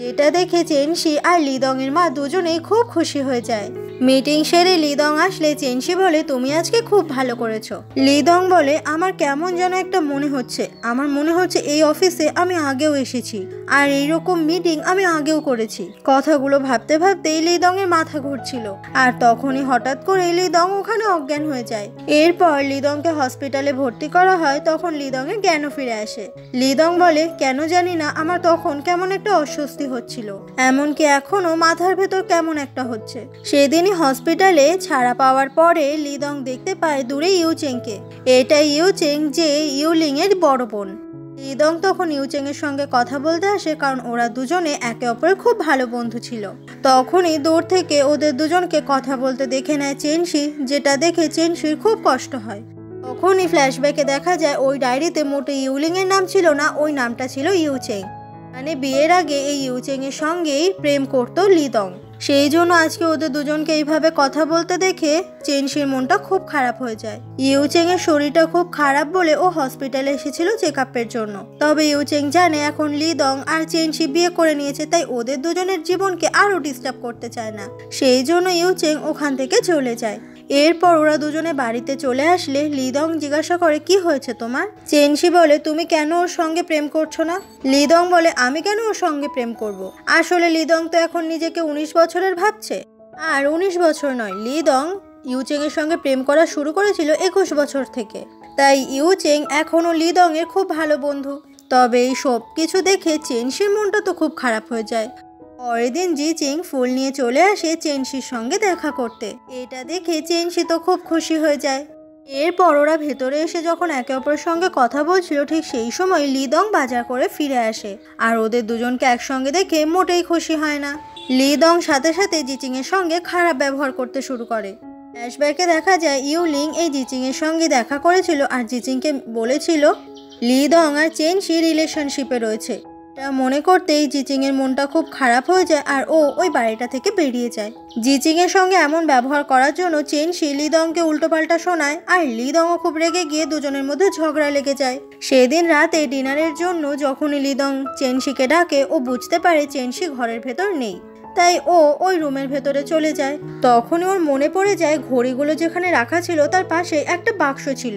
এটা দেখে চেনশি আর লিদং এর মা দুজনেই খুব খুশি হয়ে যায়। মিটিং সেরে লিদং আসলে চেনশি বলে তুমি আজকে খুব ভালো করেছো। লিদং বলে আমার কেমন যেন একটা মনে হচ্ছে, আমার মনে হচ্ছে এই অফিসে আমি আগেও এসেছি আর এইরকম মিটিং আমি আগেও করেছি। কথাগুলো ভাবতে ভাবতেই লিদং এর মাথা ঘুরছিল, আর তখনই হঠাৎ করে লিদং ওখানে অজ্ঞান হয়ে যায়। এরপর লিদংকে হসপিটালে ভর্তি করা হয়, তখন লিদং এর জ্ঞানও ফিরে আসে। লিদং বলে কেন জানি না আমার তখন কেমন একটা অস্বস্তি হচ্ছিল, এমনকি এখনো মাথার ভেতর কেমন একটা হচ্ছে। সেদিনই হসপিটালে ছাড়া পাওয়ার পরে লিদং দেখতে পায় দূরে ইউচেংকে। এটা ইউচেং যে ইউলিং এর বড় বোন। লিদং তখন ইউচেং এর সঙ্গে কথা বলতে আসে, কারণ ওরা দুজনে একে অপরের খুব ভালো বন্ধু ছিল। তখনই দূর থেকে ওদের দুজনকে কথা বলতে দেখে নেয় চেনশি, যেটা দেখে চেনশির খুব কষ্ট হয়। তখনই ফ্ল্যাশব্যাকে দেখা যায় ওই ডায়েরিতে মোটে ইউলিং এর নাম ছিল না, ওই নামটা ছিল ইউচেং। মানে বিয়ের আগে এই ইউচেং এর সঙ্গেই প্রেম করতো লিদং। সেই জন্য আজকে ওদের দুজনকে এইভাবে কথা বলতে দেখে চেনশির মনটা খুব খারাপ হয়ে যায়। ইউচেং এর শরীরটা খুব খারাপ বলে ও হসপিটালে এসেছিল চেক আপের জন্য। তবে ইউচেং জানে এখন লিদং আর চেনশি বিয়ে করে নিয়েছে, তাই ওদের দুজনের জীবনকে আরো ডিস্টার্ব করতে চায় না। সেই জন্য ইউচেং ওখান থেকে চলে যায়। এরপর ওরা দুজনে বাড়িতে চলে আসলে লিদং জিজ্ঞাসা করে, কি হয়েছে তোমার? চেনশি বলে, তুমি কেন ওর সঙ্গে প্রেম করছো না? লিদং বলে, আমি কেন ওর সঙ্গে প্রেম করব? আসলে লিদং তো এখন নিজেকে 19 বছরের ভাবছে। আর 19 বছর নয়, লিদং ইউচেং এর সঙ্গে প্রেম করা শুরু করেছিল 21 বছর থেকে। তাই ইউচেং এখনো লিদং এর খুব ভালো বন্ধু। তবে এই সব কিছু দেখে চেনশির মনটা তো খুব খারাপ হয়ে যায়। পরের দিন জিচিং ফুল নিয়ে চলে আসে চেনশির সঙ্গে দেখা করতে। এটা দেখে চেনশি তো খুব খুশি হয়ে যায়। এরপর ওরা ভেতরে এসে যখন একে অপরের সঙ্গে কথা বলছিল, ঠিক সেই সময় লিদং বাজার করে ফিরে আসে। আর ওদের দুজনকে একসঙ্গে দেখে মোটেই খুশি হয় না। লিদং সাথে সাথে জিচিং এর সঙ্গে খারাপ ব্যবহার করতে শুরু করে। ফ্ল্যাশব্যাকে দেখা যায় ইউলিং এই জিচিং এর সঙ্গে দেখা করেছিল আর জিচিংকে বলেছিল লিদং আর চেনশি রিলেশনশিপে রয়েছে। এটা মনে করতেই জিচিং এর মনটা খুব খারাপ হয়ে যায় আর ও ওই বাড়িটা থেকে বেরিয়ে যায়। জিচিং এর সঙ্গে এমন ব্যবহার করার জন্য চেনশি লিদংকে উল্টোপাল্টা শোনায় আর লিদংও খুব রেগে গিয়ে দুজনের মধ্যে ঝগড়া লেগে যায়। সেদিন রাতে ডিনারের জন্য যখনই লিদং চেনশিকে ডাকে, ও বুঝতে পারে চেনশি ঘরের ভেতর নেই। তাই ও ওই রুমের ভেতরে চলে যায়। তখনই ওর মনে পড়ে যায় ঘড়িগুলো যেখানে রাখা ছিল তার পাশে একটা বাক্স ছিল।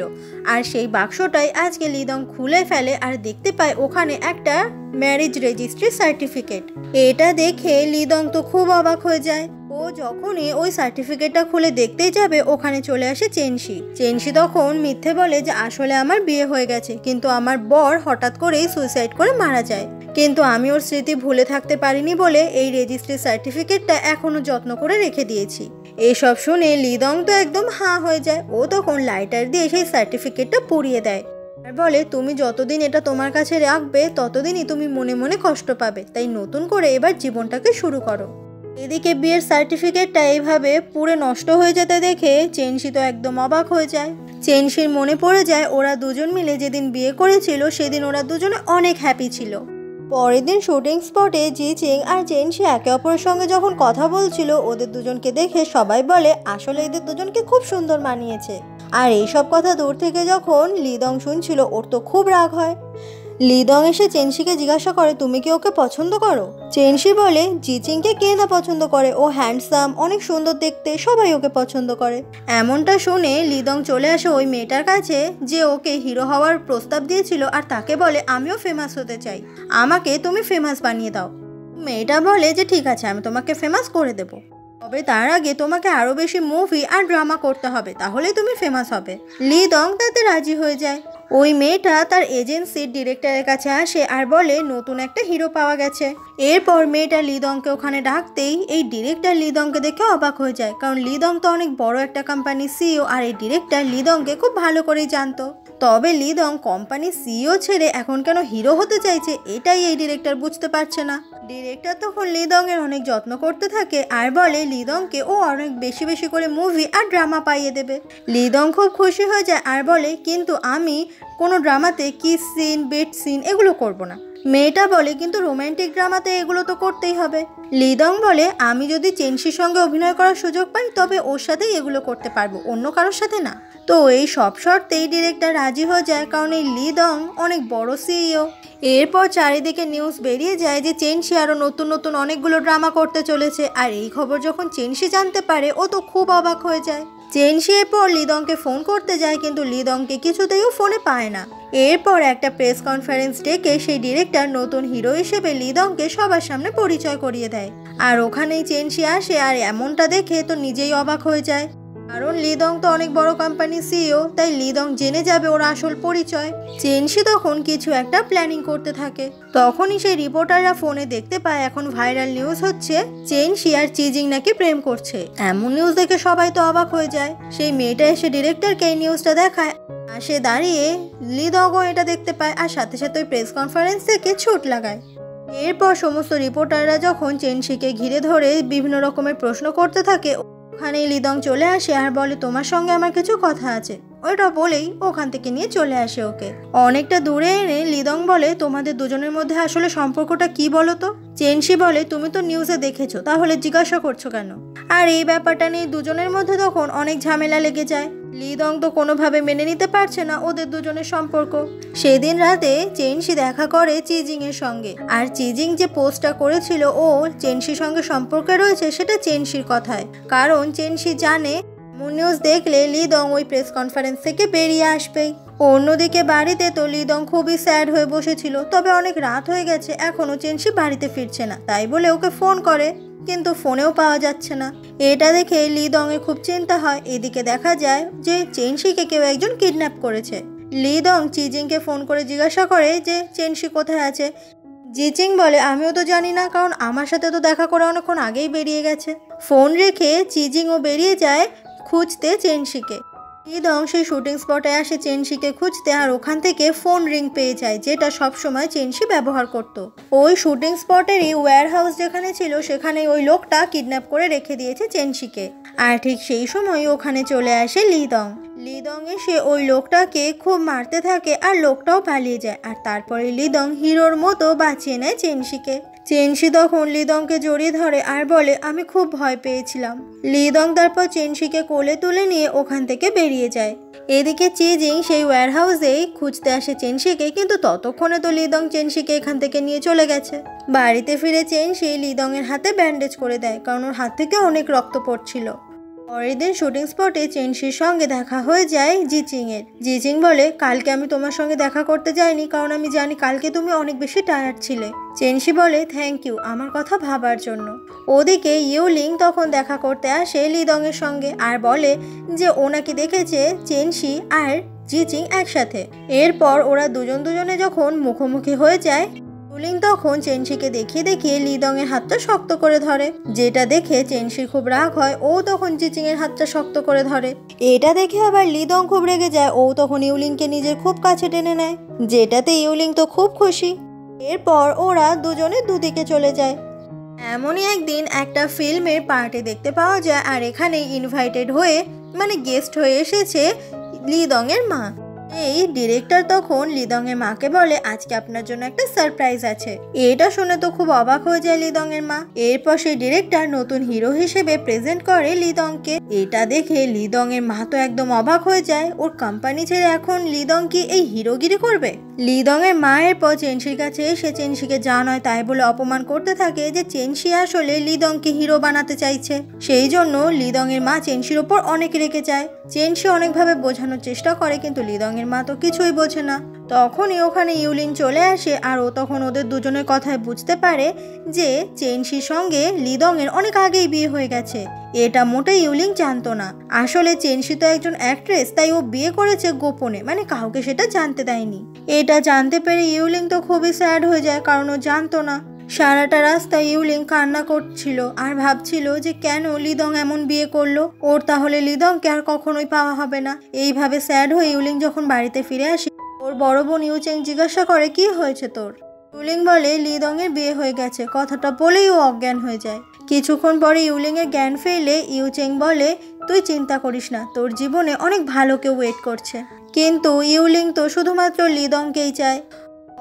আর সেই বাক্সটাই আজকে লিদং খুলে ফেলে আর দেখতে পায় ওখানে একটা ম্যারেজ রেজিস্ট্রি সার্টিফিকেট। এটা দেখে লিদং তো খুব অবাক হয়ে যায়। ও যখনই ওই সার্টিফিকেটটা খুলে দেখতেই যাবে, ওখানে চলে আসে চেনশি। চেনশি তখন মিথ্যে বলে যে আসলে আমার বিয়ে হয়ে গেছে, কিন্তু আমার বর হঠাৎ করেই সুইসাইড করে মারা যায়। কিন্তু আমি ওর স্মৃতি ভুলে থাকতে পারিনি বলে এই রেজিস্ট্রি সার্টিফিকেটটা এখনো যত্ন করে রেখে দিয়েছি। এসব শুনে লিদং তো একদম হাঁ হয়ে যায়। ও তখন লাইটার দিয়ে সেই সার্টিফিকেটটা পুড়িয়ে দেয় আর বলে, তুমি যতদিন এটা তোমার কাছে রাখবে ততদিনই তুমি মনে মনে কষ্ট পাবে, তাই নতুন করে এবার জীবনটাকে শুরু করো। এদিকে বিয়ের সার্টিফিকেটটা এইভাবে পুরো নষ্ট হয়ে যেতে দেখে চেনশি তো একদম অবাক হয়ে যায়। চেনশির মনে পড়ে যায় ওরা দুজন মিলে যেদিন বিয়ে করেছিল সেদিন ওরা দুজনে অনেক হ্যাপি ছিল। পরের দিন শুটিং স্পটে জিচিং আর চেনশি একে অপরের সঙ্গে যখন কথা বলছিল, ওদের দুজনকে দেখে সবাই বলে আসলে এদের দুজনকে খুব সুন্দর মানিয়েছে। আর এইসব কথা দূর থেকে যখন লিদং শুনছিল, ওর তো খুব রাগ হয়। লিদং এসে চেনশিকে জিজ্ঞাসা করে, তুমি কি ওকে পছন্দ করো? চেনশি বলে, জিচিংকে কে না পছন্দ করে, ও হ্যান্ডসাম, অনেক সুন্দর দেখতে, সবাই ওকে পছন্দ করে। এমনটা শুনে লিদং চলে আসে ওই মেয়েটার কাছে যে ওকে হিরো হওয়ার প্রস্তাব দিয়েছিল আর তাকে বলে, আমিও ফেমাস হতে চাই, আমাকে তুমি ফেমাস বানিয়ে দাও। মেয়েটা বলে যে ঠিক আছে, আমি তোমাকে ফেমাস করে দেবো, তবে তার আগে তোমাকে আরো বেশি মুভি আর ড্রামা করতে হবে, তাহলেই তুমি ফেমাস হবে। লিদং তাতে রাজি হয়ে যায়। ওই মেয়েটা তার এজেন্সির ডিরেক্টরের কাছে আসে আর বলে নতুন একটা হিরো পাওয়া গেছে। এরপর মেয়েটা লিদংকে ওখানে ডাকতেই এই ডিরেক্টর লিদংকে দেখে অবাক হয়ে যায়, কারণ লিদং তো অনেক বড় একটা কোম্পানির সিইও আর এই ডিরেক্টর লিদংকে খুব ভালো করেই জানতো। তবে লিদং কোম্পানির সিইও ছেড়ে এখন কেন হিরো হতে চাইছে, এটাই এই ডিরেক্টর বুঝতে পারছে না। ডিরেক্টর তখন লিদং এর অনেক যত্ন করতে থাকে আর বলে লিদংকে ও অনেক বেশি বেশি করে মুভি আর ড্রামা পাইয়ে দেবে। লিদং খুব খুশি হয়ে যায় আর বলে, কিন্তু আমি কোনো ড্রামাতে কিস সিন, বেড সিন এগুলো করব না। মেয়েটা বলে, কিন্তু রোমান্টিক ড্রামাতে এগুলো তো করতেই হবে। লিদং বলে, আমি যদি চেনশির সঙ্গে অভিনয় করার সুযোগ পাই তবে ওর সাথেই এগুলো করতে পারবো, অন্য কারোর সাথে না। তো এই সব শর্তেই ডিরেক্টর রাজি হয়ে যায়, কারণ এই লিদং অনেক বড় সিইও। এরপর চারিদিকে নিউজ বেরিয়ে যায় যে চেনশি আরও নতুন নতুন অনেকগুলো ড্রামা করতে চলেছে। আর এই খবর যখন চেনশি জানতে পারে, ও তো খুব অবাক হয়ে যায়। চেনশি এরপর লিদংকে ফোন করতে যায়, কিন্তু লিদংকে কিছুতেই ফোনে পায় না। এরপর একটা প্রেস কনফারেন্স ডেকে সেই ডিরেক্টর নতুন হিরো হিসেবে লিদংকে সবার সামনে পরিচয় করিয়ে দেয়। আর ওখানেই চেনশি আসে আর এমনটা দেখে তো নিজেই অবাক হয়ে যায়, কারণ লিদং তো অনেক বড় কোম্পানির সিইও, তাই লিদং জেনে যাবে ওর আসল পরিচয়। চেনশি তখন কিছু একটা প্ল্যানিং করতে থাকে। তখনই সেই রিপোর্টাররা ফোনে দেখতে পায় এখন ভাইরাল নিউজ হচ্ছে চেনশি আর চিজিং নাকি প্রেম করছে। এমন নিউজ দেখে সবাই তো অবাক হয়ে যায়। সেই মেয়েটা এসে ডিরেক্টরকে এই নিউজটা দেখায় পাশে দাঁড়িয়ে লিদংও এটা দেখতে পায় আর সাথে সাথে ওই প্রেস কনফারেন্স থেকে ছুট লাগায়। এরপর সমস্ত রিপোর্টাররা যখন চেনশিকে ঘিরে ধরে বিভিন্ন রকমের প্রশ্ন করতে থাকে, ওখানেই লিদং চলে আসে আর বলে তোমার সঙ্গে আমার কিছু কথা আছে। ওইটা বলেই ওখান থেকে নিয়ে চলে আসে ওকে। অনেকটা দূরে এনে লিদং বলে তোমাদের দুজনের মধ্যে আসলে সম্পর্কটা কি বলো তো? চেনশি বলে তুমি তো নিউজে দেখেছো, তাহলে জিজ্ঞাসা করছো কেন? আর এই ব্যাপারটা নিয়ে দুজনের মধ্যে তখন অনেক ঝামেলা লেগে যায়। লিদং তো কোনোভাবে মেনে নিতে পারছে না ওদের দুজনের সম্পর্ক। সেদিন রাতে চেনশি দেখা করে চিজিং এর সঙ্গে, আর চিজিং যে পোস্টটা করেছিল ও চেনশির সঙ্গে সম্পর্কে রয়েছে সেটা চেনশির কথায়, কারণ চেনশি জানে নিউজ দেখলে লিদং ওই প্রেস কনফারেন্স থেকে বেরিয়ে আসবেই। অন্যদিকে বাড়িতে তো লিদং খুবই স্যাড হয়ে বসেছিল, তবে অনেক রাত হয়ে গেছে এখনো চেনশি বাড়িতে ফিরছে না, তাই বলে ওকে ফোন করে, কিন্তু ফোনেও পাওয়া যাচ্ছে না। এটা দেখে লিদং এর খুব চিন্তা হয়। এদিকে দেখা যায় যে চেনশিকে কেউ একজন কিডন্যাপ করেছে। লিদং চিজিংকে ফোন করে জিজ্ঞাসা করে যে চেনশি কোথায় আছে। জিচিং বলে আমিও তো জানি না, কারণ আমার সাথে তো দেখা করে অনেকক্ষণ আগেই বেরিয়ে গেছে। ফোন রেখে চিজিংও বেরিয়ে যায় খুঁজতে চেনশিকে। লিদং সেই শুটিং স্পটে আসে চেনশিকে খুঁজতে, আর ওখান থেকে ফোন রিং পেয়ে যায়, যেটা সবসময় চেনশি ব্যবহার করত। ওই শুটিং স্পটেরই ওয়্যার হাউস যেখানে ছিল সেখানে ওই লোকটা কিডন্যাপ করে রেখে দিয়েছে চেনশিকে। আর ঠিক সেই সময় ওখানে চলে আসে লিদং। লিদং এসে ওই লোকটাকে খুব মারতে থাকে আর লোকটাও পালিয়ে যায়। আর তারপরে লিদং হিরোর মতো বাঁচিয়ে নেয় চেনশিকে। চেনশি তখন লিদংকে জড়িয়ে ধরে আর বলে আমি খুব ভয় পেয়েছিলাম। লিদং তারপর চেনশিকে কোলে তুলে নিয়ে ওখান থেকে বেরিয়ে যায়। এদিকে চিজিং সেই ওয়্যার হাউসেই খুঁজতে আসে চেনশিকে, কিন্তু ততক্ষণে তো লিদং চেনশিকে এখান থেকে নিয়ে চলে গেছে। বাড়িতে ফিরে চেনশি লিদং এর হাতে ব্যান্ডেজ করে দেয়, কারণ ওর হাত থেকে অনেক রক্ত পড়ছিল। পরের দিন শুটিং স্পটে চেনশির সঙ্গে দেখা হয়ে যায় জিচিং এর। জিচিং বলে কালকে আমি তোমার সঙ্গে দেখা করতে যাইনি, কারণ আমি জানি কালকে তুমি অনেক বেশি টায়ার্ড ছিলে। চেনশি বলে থ্যাংক ইউ আমার কথা ভাবার জন্য। ওদিকে ইউলিং তখন দেখা করতে আসে লিদং এর সঙ্গে আর বলে যে ও নাকি দেখেছে চেনশি আর জিচিং একসাথে। এরপর ওরা দুজনে যখন মুখোমুখি হয়ে যায়, ইউলিং তখন চেনশিকে দেখিয়ে লিদং এর হাতটা শক্ত করে ধরে, যেটা দেখে চেনশির খুব রাগ হয়। ও তখন জিচিং এর হাতটা শক্ত করে ধরে। এটা দেখে আবার লিদং খুব রেগে যায়। ও তখন ইউলিংকে নিজের খুব কাছে টেনে নেয়, যেটাতে ইউলিং তো খুব খুশি। এরপর ওরা দুজনে দুদিকে চলে যায়। এমনই একদিন একটা ফিল্মের পার্টি দেখতে পাওয়া যায়, আর এখানে ইনভাইটেড হয়ে গেস্ট হয়ে এসেছে লিদং এর মা। এই ডিরেক্টর তখন লিদং এর মাকে বলে আজকে আপনার জন্য একটা সারপ্রাইজ আছে। এটা শুনে তো খুব অবাক হয়ে যায় লিদং এর মা। এরপর সেই ডিরেক্টর নতুন হিরো হিসেবে প্রেজেন্ট করে লিদংকে। এটা দেখে লিদং এর মা তো একদম অবাক হয়ে যায়। ওর কোম্পানি ছেড়ে এখন লিদং কি এই হিরোগিরি করবে? লিদং এর মা এরপর চেনশির কাছে এসে চেনশিকে যা নয় তাই বলে অপমান করতে থাকে যে চেনশি আসলে লিদংকে হিরো বানাতে চাইছে। সেই জন্য লিদং এর মা চেনশির ওপর অনেক রেগে যায়। চেনশি অনেকভাবে বোঝানোর চেষ্টা করে, কিন্তু লিদং এর মা তো কিছুই বোঝে না। তখনই ওখানে ইউলিন চলে আসে, আর ও তখন ওদের দুজনের কথায় বুঝতে পারে যে চেনশির সঙ্গে লিদং এর অনেক আগেই বিয়ে হয়ে গেছে। এটা মোটেই ইউলিন জানতো না। আসলে চেনশি তো একজন অ্যাক্ট্রেস, তাই ও বিয়ে করেছে গোপনে, কাউকে সেটা জানতে দেয়নি। এটা জানতে পেরে ইউলিন তো খুবই স্যাড হয়ে যায়, কারণ ও জানতো না। সারাটা রাস্তায় ইউলিং কান্না করছিল আর ভাবছিল যে কেন লিদং এমন বিয়ে করলো, ওর তাহলে লিদংকে আর কখনোই পাওয়া হবে না। এইভাবে স্যাড হয়ে ইউলিং যখন বাড়িতে ফিরে আসে, ওর বড় বোন ইউচেং জিজ্ঞাসা করে কি হয়েছে তোর। ইউলিং বলে লিদং এর বিয়ে হয়ে গেছে। কথাটা বলেই ও অজ্ঞান হয়ে যায়। কিছুক্ষণ পরে ইউলিং এর জ্ঞান ফিরলে ইউচেং বলে তুই চিন্তা করিস না, তোর জীবনে অনেক ভালো কেউ ওয়েট করছে। কিন্তু ইউলিং তো শুধুমাত্র লিদংকেই চায়।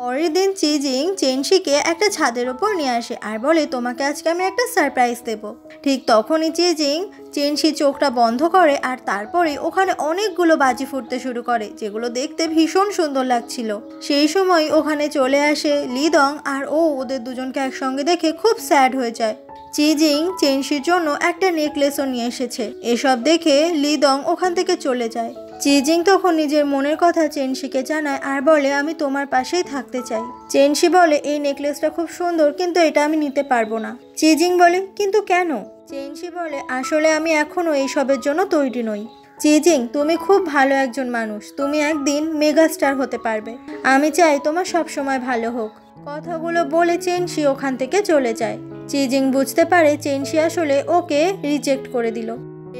পরের দিন চিজিং চেনশিকে একটা ছাদের ওপর নিয়ে আসে আর বলে তোমাকে আজকে আমি একটা সারপ্রাইজ দেব। ঠিক তখনই চিজিং চেনশি চোখটা বন্ধ করে, আর তারপরে ওখানে অনেকগুলো বাজি ফুটতে শুরু করে, যেগুলো দেখতে ভীষণ সুন্দর লাগছিল। সেই সময় ওখানে চলে আসে লিদং, আর ও ওদের দুজনকে একসঙ্গে দেখে খুব স্যাড হয়ে যায়। চিজিং চেনশির জন্য একটা নেকলেসও নিয়ে এসেছে। এসব দেখে লিদং ওখান থেকে চলে যায়। চিজিং তখন নিজের মনের কথা চেনশিকে জানায় আর বলে আমি তোমার পাশেই থাকতে চাই। চেনশি বলে এই নেকলেসটা খুব সুন্দর, কিন্তু এটা আমি নিতে পারবো না। চিজিং বলে কিন্তু কেন? চেনশি বলে আসলে আমি এখনো এইসবের জন্য তৈরি নই। চিজিং তুমি খুব ভালো একজন মানুষ, তুমি একদিন মেগাস্টার হতে পারবে। আমি চাই তোমার সবসময় ভালো হোক। কথাগুলো বলে চেনশি ওখান থেকে চলে যায়। চিজিং বুঝতে পারে চেনশি আসলে ওকে রিজেক্ট করে দিল।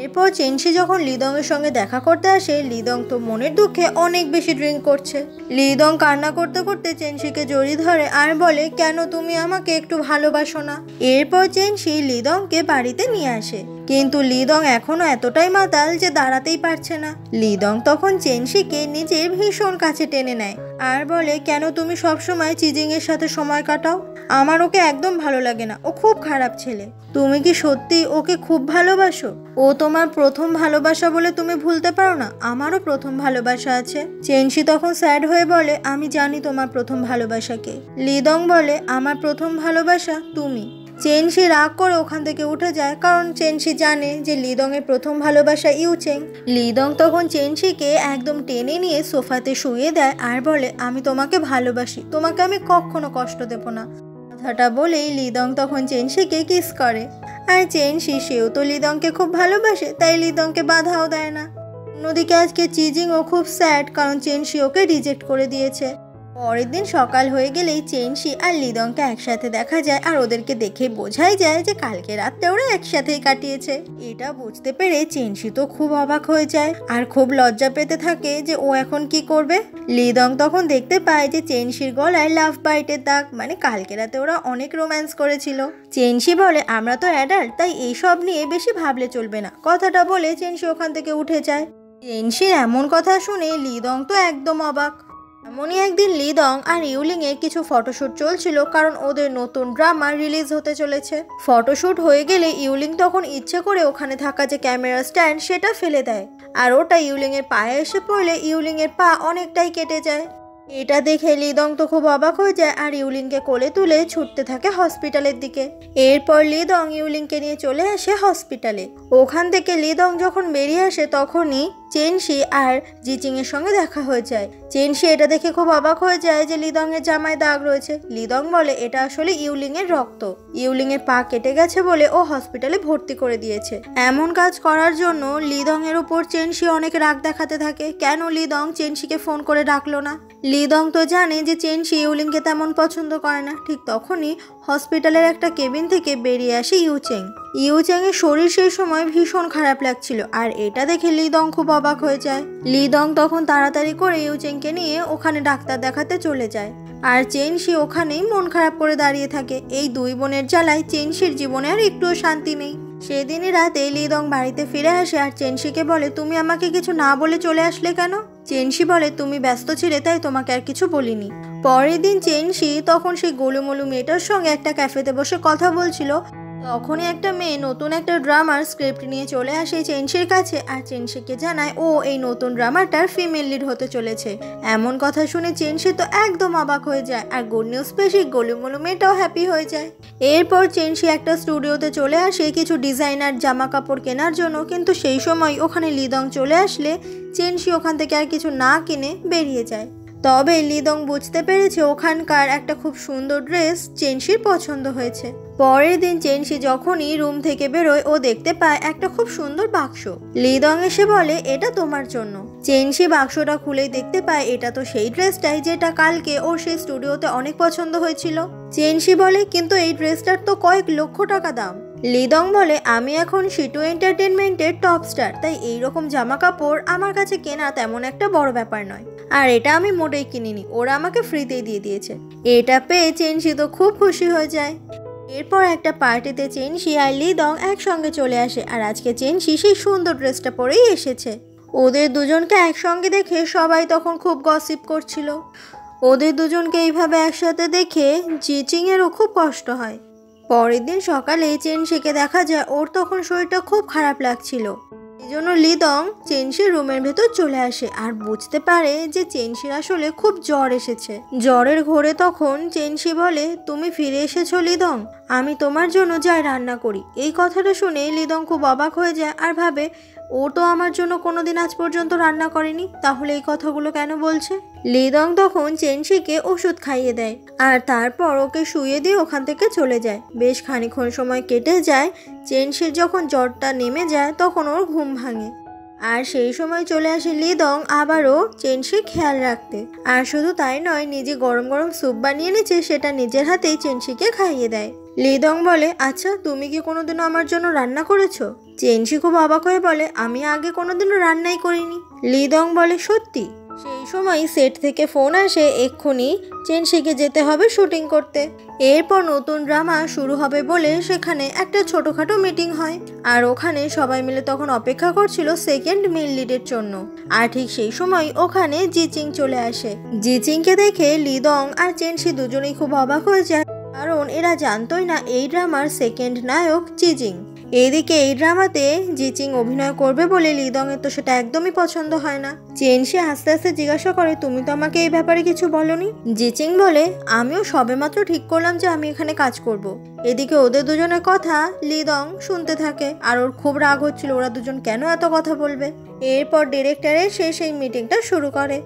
এরপর চেনশি যখন লিদংয়ের সঙ্গে দেখা করতে আসে, লিদং তো মনের দুঃখে অনেক বেশি ড্রিঙ্ক করছে। লিদং কান্না করতে করতে চেনশিকে জড়িয়ে ধরে আর বলে, কেন তুমি আমাকে একটু ভালোবাসো না? এরপর চেনশি লিদংকে বাড়িতে নিয়ে আসে, কিন্তু লিদং এখনো এতটাই মাতাল যে দাঁড়াতেই পারছে না। লিদং তখন চেনশিকে নিজের ভীষণ কাছে টেনে নেয় আর বলে, কেন তুমি সবসময় চিজিং এর সাথে সময় কাটাও? আমার ওকে একদম ভালো লাগে না, ও খুব খারাপ ছেলে। তুমি কি সত্যি ওকে খুব ভালোবাসো? ও তোমার প্রথম ভালোবাসা বলে তুমি ভুলতে পারো না? আমারও প্রথম ভালোবাসা আছে। চেনশি তখন স্যাড হয়ে বলে, আমি জানি তোমার প্রথম ভালোবাসাকে। লিদং বলে, আমার প্রথম ভালোবাসা তুমি। চেনশি রাগ করে ওখান থেকে উঠে যায়, কারণ চেনশি জানে যে লিদং এর প্রথম ভালোবাসা ইউচেং। লিদং তখন চেনশিকে একদম টেনে নিয়ে সোফাতে শুয়ে দেয় আর বলে, আমি তোমাকে ভালোবাসি, তোমাকে আমি কখনো কষ্ট দেব না। কথাটা বলেই লিদং তখন চেনশিকে কিস করে। আর চেনশি সেও তো লিদংকে খুব ভালোবাসে, তাই লিদংকে বাধাও দেয় না। অন্যদিকে আজকে চিজিংও খুব স্যাড, কারণ চেনশি ওকে রিজেক্ট করে দিয়েছে। পরের দিন সকাল হয়ে গেলেই চেনশি আর লিদংকে একসাথে দেখা যায়, আর ওদেরকে দেখে বোঝাই যায় যে কালকে রাতটা ওরা একসাথেই কাটিয়েছে। এটা বুঝতে পেরে চেনশি তো খুব অবাক হয়ে যায় আর খুব লজ্জা পেতে থাকে যে ও এখন কি করবে। লিদং তখন দেখতে পায় যে চেনশির গলায় লাভ বাইটের দাগ, মানে কালকে রাতে ওরা অনেক রোম্যান্স করেছিল। চেনশি বলে, আমরা তো অ্যাডাল্ট, তাই এইসব নিয়ে বেশি ভাবলে চলবে না। কথাটা বলে চেনশি ওখান থেকে উঠে যায়। চেনশির এমন কথা শুনে লিদং তো একদম অবাক। এমনই একদিন লিদং আর ইউলিং এর কিছু ফটোশুট চলছিল, কারণ ওদের নতুন ড্রামা রিলিজ হতে চলেছে। ফটোশুট হয়ে গেলে ইউলিং তখন ইচ্ছে করে ওখানে থাকা যে ক্যামেরা স্ট্যান্ড সেটা ফেলে দেয়, আর ওটা ইউলিং এর পায়ে এসে পড়লে ইউলিং এর পা অনেকটাই কেটে যায়। এটা দেখে লিদং তো খুব অবাক হয়ে যায় আর ইউলিংকে কোলে তুলে ছুটতে থাকে হসপিটালের দিকে। এরপর লিদং ইউলিংকে নিয়ে চলে আসে হসপিটালে। ওখান থেকে লিদং যখন বেরিয়ে আসে তখনই চেনশি আর জিচিং এর সঙ্গে দেখা হয়ে যায়। চেনশি এটা দেখে খুব অবাক হয়ে যায় যে লিদং এর জামায় দাগ রয়েছে। লিদং বলে, এটা আসলে ইউলিং এর রক্ত, ইউলিং এর পা কেটে গেছে বলে ও হসপিটালে ভর্তি করে দিয়েছে। এমন কাজ করার জন্য লিদং এর উপর চেনশি অনেক রাগ দেখাতে থাকে। কেন লিদং চেনশিকে ফোন করে ডাকলো না? লিদং তো জানে যে চেনশি ইউলিংকে তেমন পছন্দ করে না। ঠিক তখনই হসপিটালের একটা কেবিন থেকে বেরিয়ে আসে ইউচেং। ইউচেং এর শরীর সেই সময় ভীষণ খারাপ লাগছিল, আর এটা দেখে লিদং খুব অবাক হয়ে যায়। লিদং তখন তাড়াতাড়ি করে ইউচেংকে নিয়ে ওখানে ডাক্তার দেখাতে চলে যায়, আর চেনশি ওখানেই মন খারাপ করে দাঁড়িয়ে থাকে। এই দুই বোনের জ্বালায় চেনশির জীবনে আর একটুও শান্তি নেই। সেদিনই রাতে লিদং বাড়িতে ফিরে আসে আর চেনশিকে বলে, তুমি আমাকে কিছু না বলে চলে আসলে কেন? চেনশি বলে, তুমি ব্যস্ত ছিলে তাই তোমাকে আর কিছু বলিনি। পরের দিন চেনশি তখন সেই গোলুমলু মেয়েটার সঙ্গে একটা ক্যাফেতে বসে কথা বলছিল। তখনই একটা মেয়ে নতুন একটা ড্রামার স্ক্রিপ্ট নিয়ে চলে আসে চেনশির কাছে, আর চেনশিকে জানায় ও এই নতুন ড্রামাটার ফিমেল লিড হতে চলেছে। এমন কথা শুনে চেনশি তো একদম অবাক হয়ে যায়, আর গুড নিউজ পেয়ে সেই গোলুমলু মেয়েটাও হ্যাপি হয়ে যায়। এরপর চেনশি একটা স্টুডিওতে চলে আসে কিছু ডিজাইনার জামা কাপড় কেনার জন্য, কিন্তু সেই সময় ওখানে লিদং চলে আসলে চেনশি ওখান থেকে আর কিছু না কিনে বেরিয়ে যায়। তবে লিদং বুঝতে পেরেছে ওখানকার একটা খুব সুন্দর ড্রেস চেনশির পছন্দ হয়েছে। পরের দিন চেনশি যখনই রুম থেকে বেরোয় ও দেখতে পায় একটা খুব সুন্দর বাক্স। লিদং এসে বলে, এটা তোমার জন্য। চেনশি বাক্সটা খুলেই দেখতে পায় এটা তো সেই ড্রেসটাই যেটা কালকে ওর সেই স্টুডিওতে অনেক পছন্দ হয়েছিল। চেনশি বলে, কিন্তু এই ড্রেসটার তো কয়েক লক্ষ টাকা দাম। লিদং বলে, আমি এখন শিটু এন্টারটেনমেন্টের টপ স্টার, তাই এইরকম জামা কাপড় আমার কাছে কেনা তেমন একটা বড় ব্যাপার নয়, আর এটা আমি মোটেই কিনিনি, ওরা আমাকে ফ্রিতেই দিয়ে দিয়েছে। এটা পেয়ে চেনশি তো খুব খুশি হয়ে যায়। এরপর একটা পার্টিতে চেনশি আর লিদং একসঙ্গে চলে আসে, আর আজকে চেনশি সেই সুন্দর ড্রেসটা পরেই এসেছে। ওদের দুজনকে একসঙ্গে দেখে সবাই তখন খুব গসিপ করছিল। ওদের দুজনকে এইভাবে একসাথে দেখে জিচিং এরও খুব কষ্ট হয়। পরের দিন সকালে চেনশিকে দেখা যায় ওর তখন শরীরটা খুব খারাপ লাগছিল। এই জন্য লিদং চেনশির রুমের ভেতর চলে আসে আর বুঝতে পারে যে চেনশির আসলে খুব জ্বর এসেছে। জ্বরের ঘোরে তখন চেনশি বলে, তুমি ফিরে এসেছো লিদং, আমি তোমার জন্য যাই রান্না করি। এই কথাটা শুনে লিদং খুব অবাক হয়ে যায় আর ভাবে, ও তো আমার জন্য কোনোদিন আজ পর্যন্ত রান্না করেনি, তাহলে এই কথাগুলো কেন বলছে। লিদং তখন চেনশিকে ওষুধ খাইয়ে দেয় আর তারপর ওকে শুয়ে দিয়ে ওখান থেকে চলে যায়। বেশ খানিকক্ষণ সময় কেটে যায়। চেনশির যখন জ্বরটা নেমে যায় তখন ওর ঘুম ভাঙে, আর সেই সময় চলে আসে লিদং আবারও চেনশির খেয়াল রাখতে। আর শুধু তাই নয়, নিজে গরম গরম স্যুপ বানিয়ে এনেছে সেটা নিজের হাতেই চেনশিকে খাইয়ে দেয়। লিদং বলে, আচ্ছা তুমি কি কোনোদিনও আমার জন্য রান্না করেছো? চেনশি খুব অবাক হয়ে বলে, আমি আগে কোনোদিনও রান্নাই করিনি। লিদং বলে, সত্যি? সেই সময় সেট থেকে ফোন আসে, এক্ষুনি চেনশিকে যেতে হবে শুটিং করতে। এরপর নতুন ড্রামা শুরু হবে বলে সেখানে একটা ছোটখাটো মিটিং হয়, আর ওখানে সবাই মিলে তখন অপেক্ষা করছিল সেকেন্ড মেল লিডের জন্য। আর ঠিক সেই সময় ওখানে জিচিং চলে আসে। জিচিংকে দেখে লিদং আর চেনশি দুজনেই খুব অবাক হয়ে যায়, কারণ এরা জানতোই না এই ড্রামার সেকেন্ড নায়ক জিচিং। এইদিকে এই ড্রামাতে জিচিং অভিনয় করবে বলে লিদং এর তো সেটা একদমই পছন্দ হয় না। চেনশি আস্তে আস্তে জিজ্ঞাসা করে, তুমি তো আমাকে এই ব্যাপারে কিছু বলনি। জিচিং বলে, আমিও সবেমাত্র ঠিক করলাম যে আমি এখানে কাজ করব। এদিকে ওদের দুজনের কথা লিদং শুনতে থাকে, আর ওর খুব রাগ হচ্ছিল ওরা দুজন কেন এত কথা বলবে। এরপর ডিরেক্টর এসে সেই মিটিংটা শুরু করে।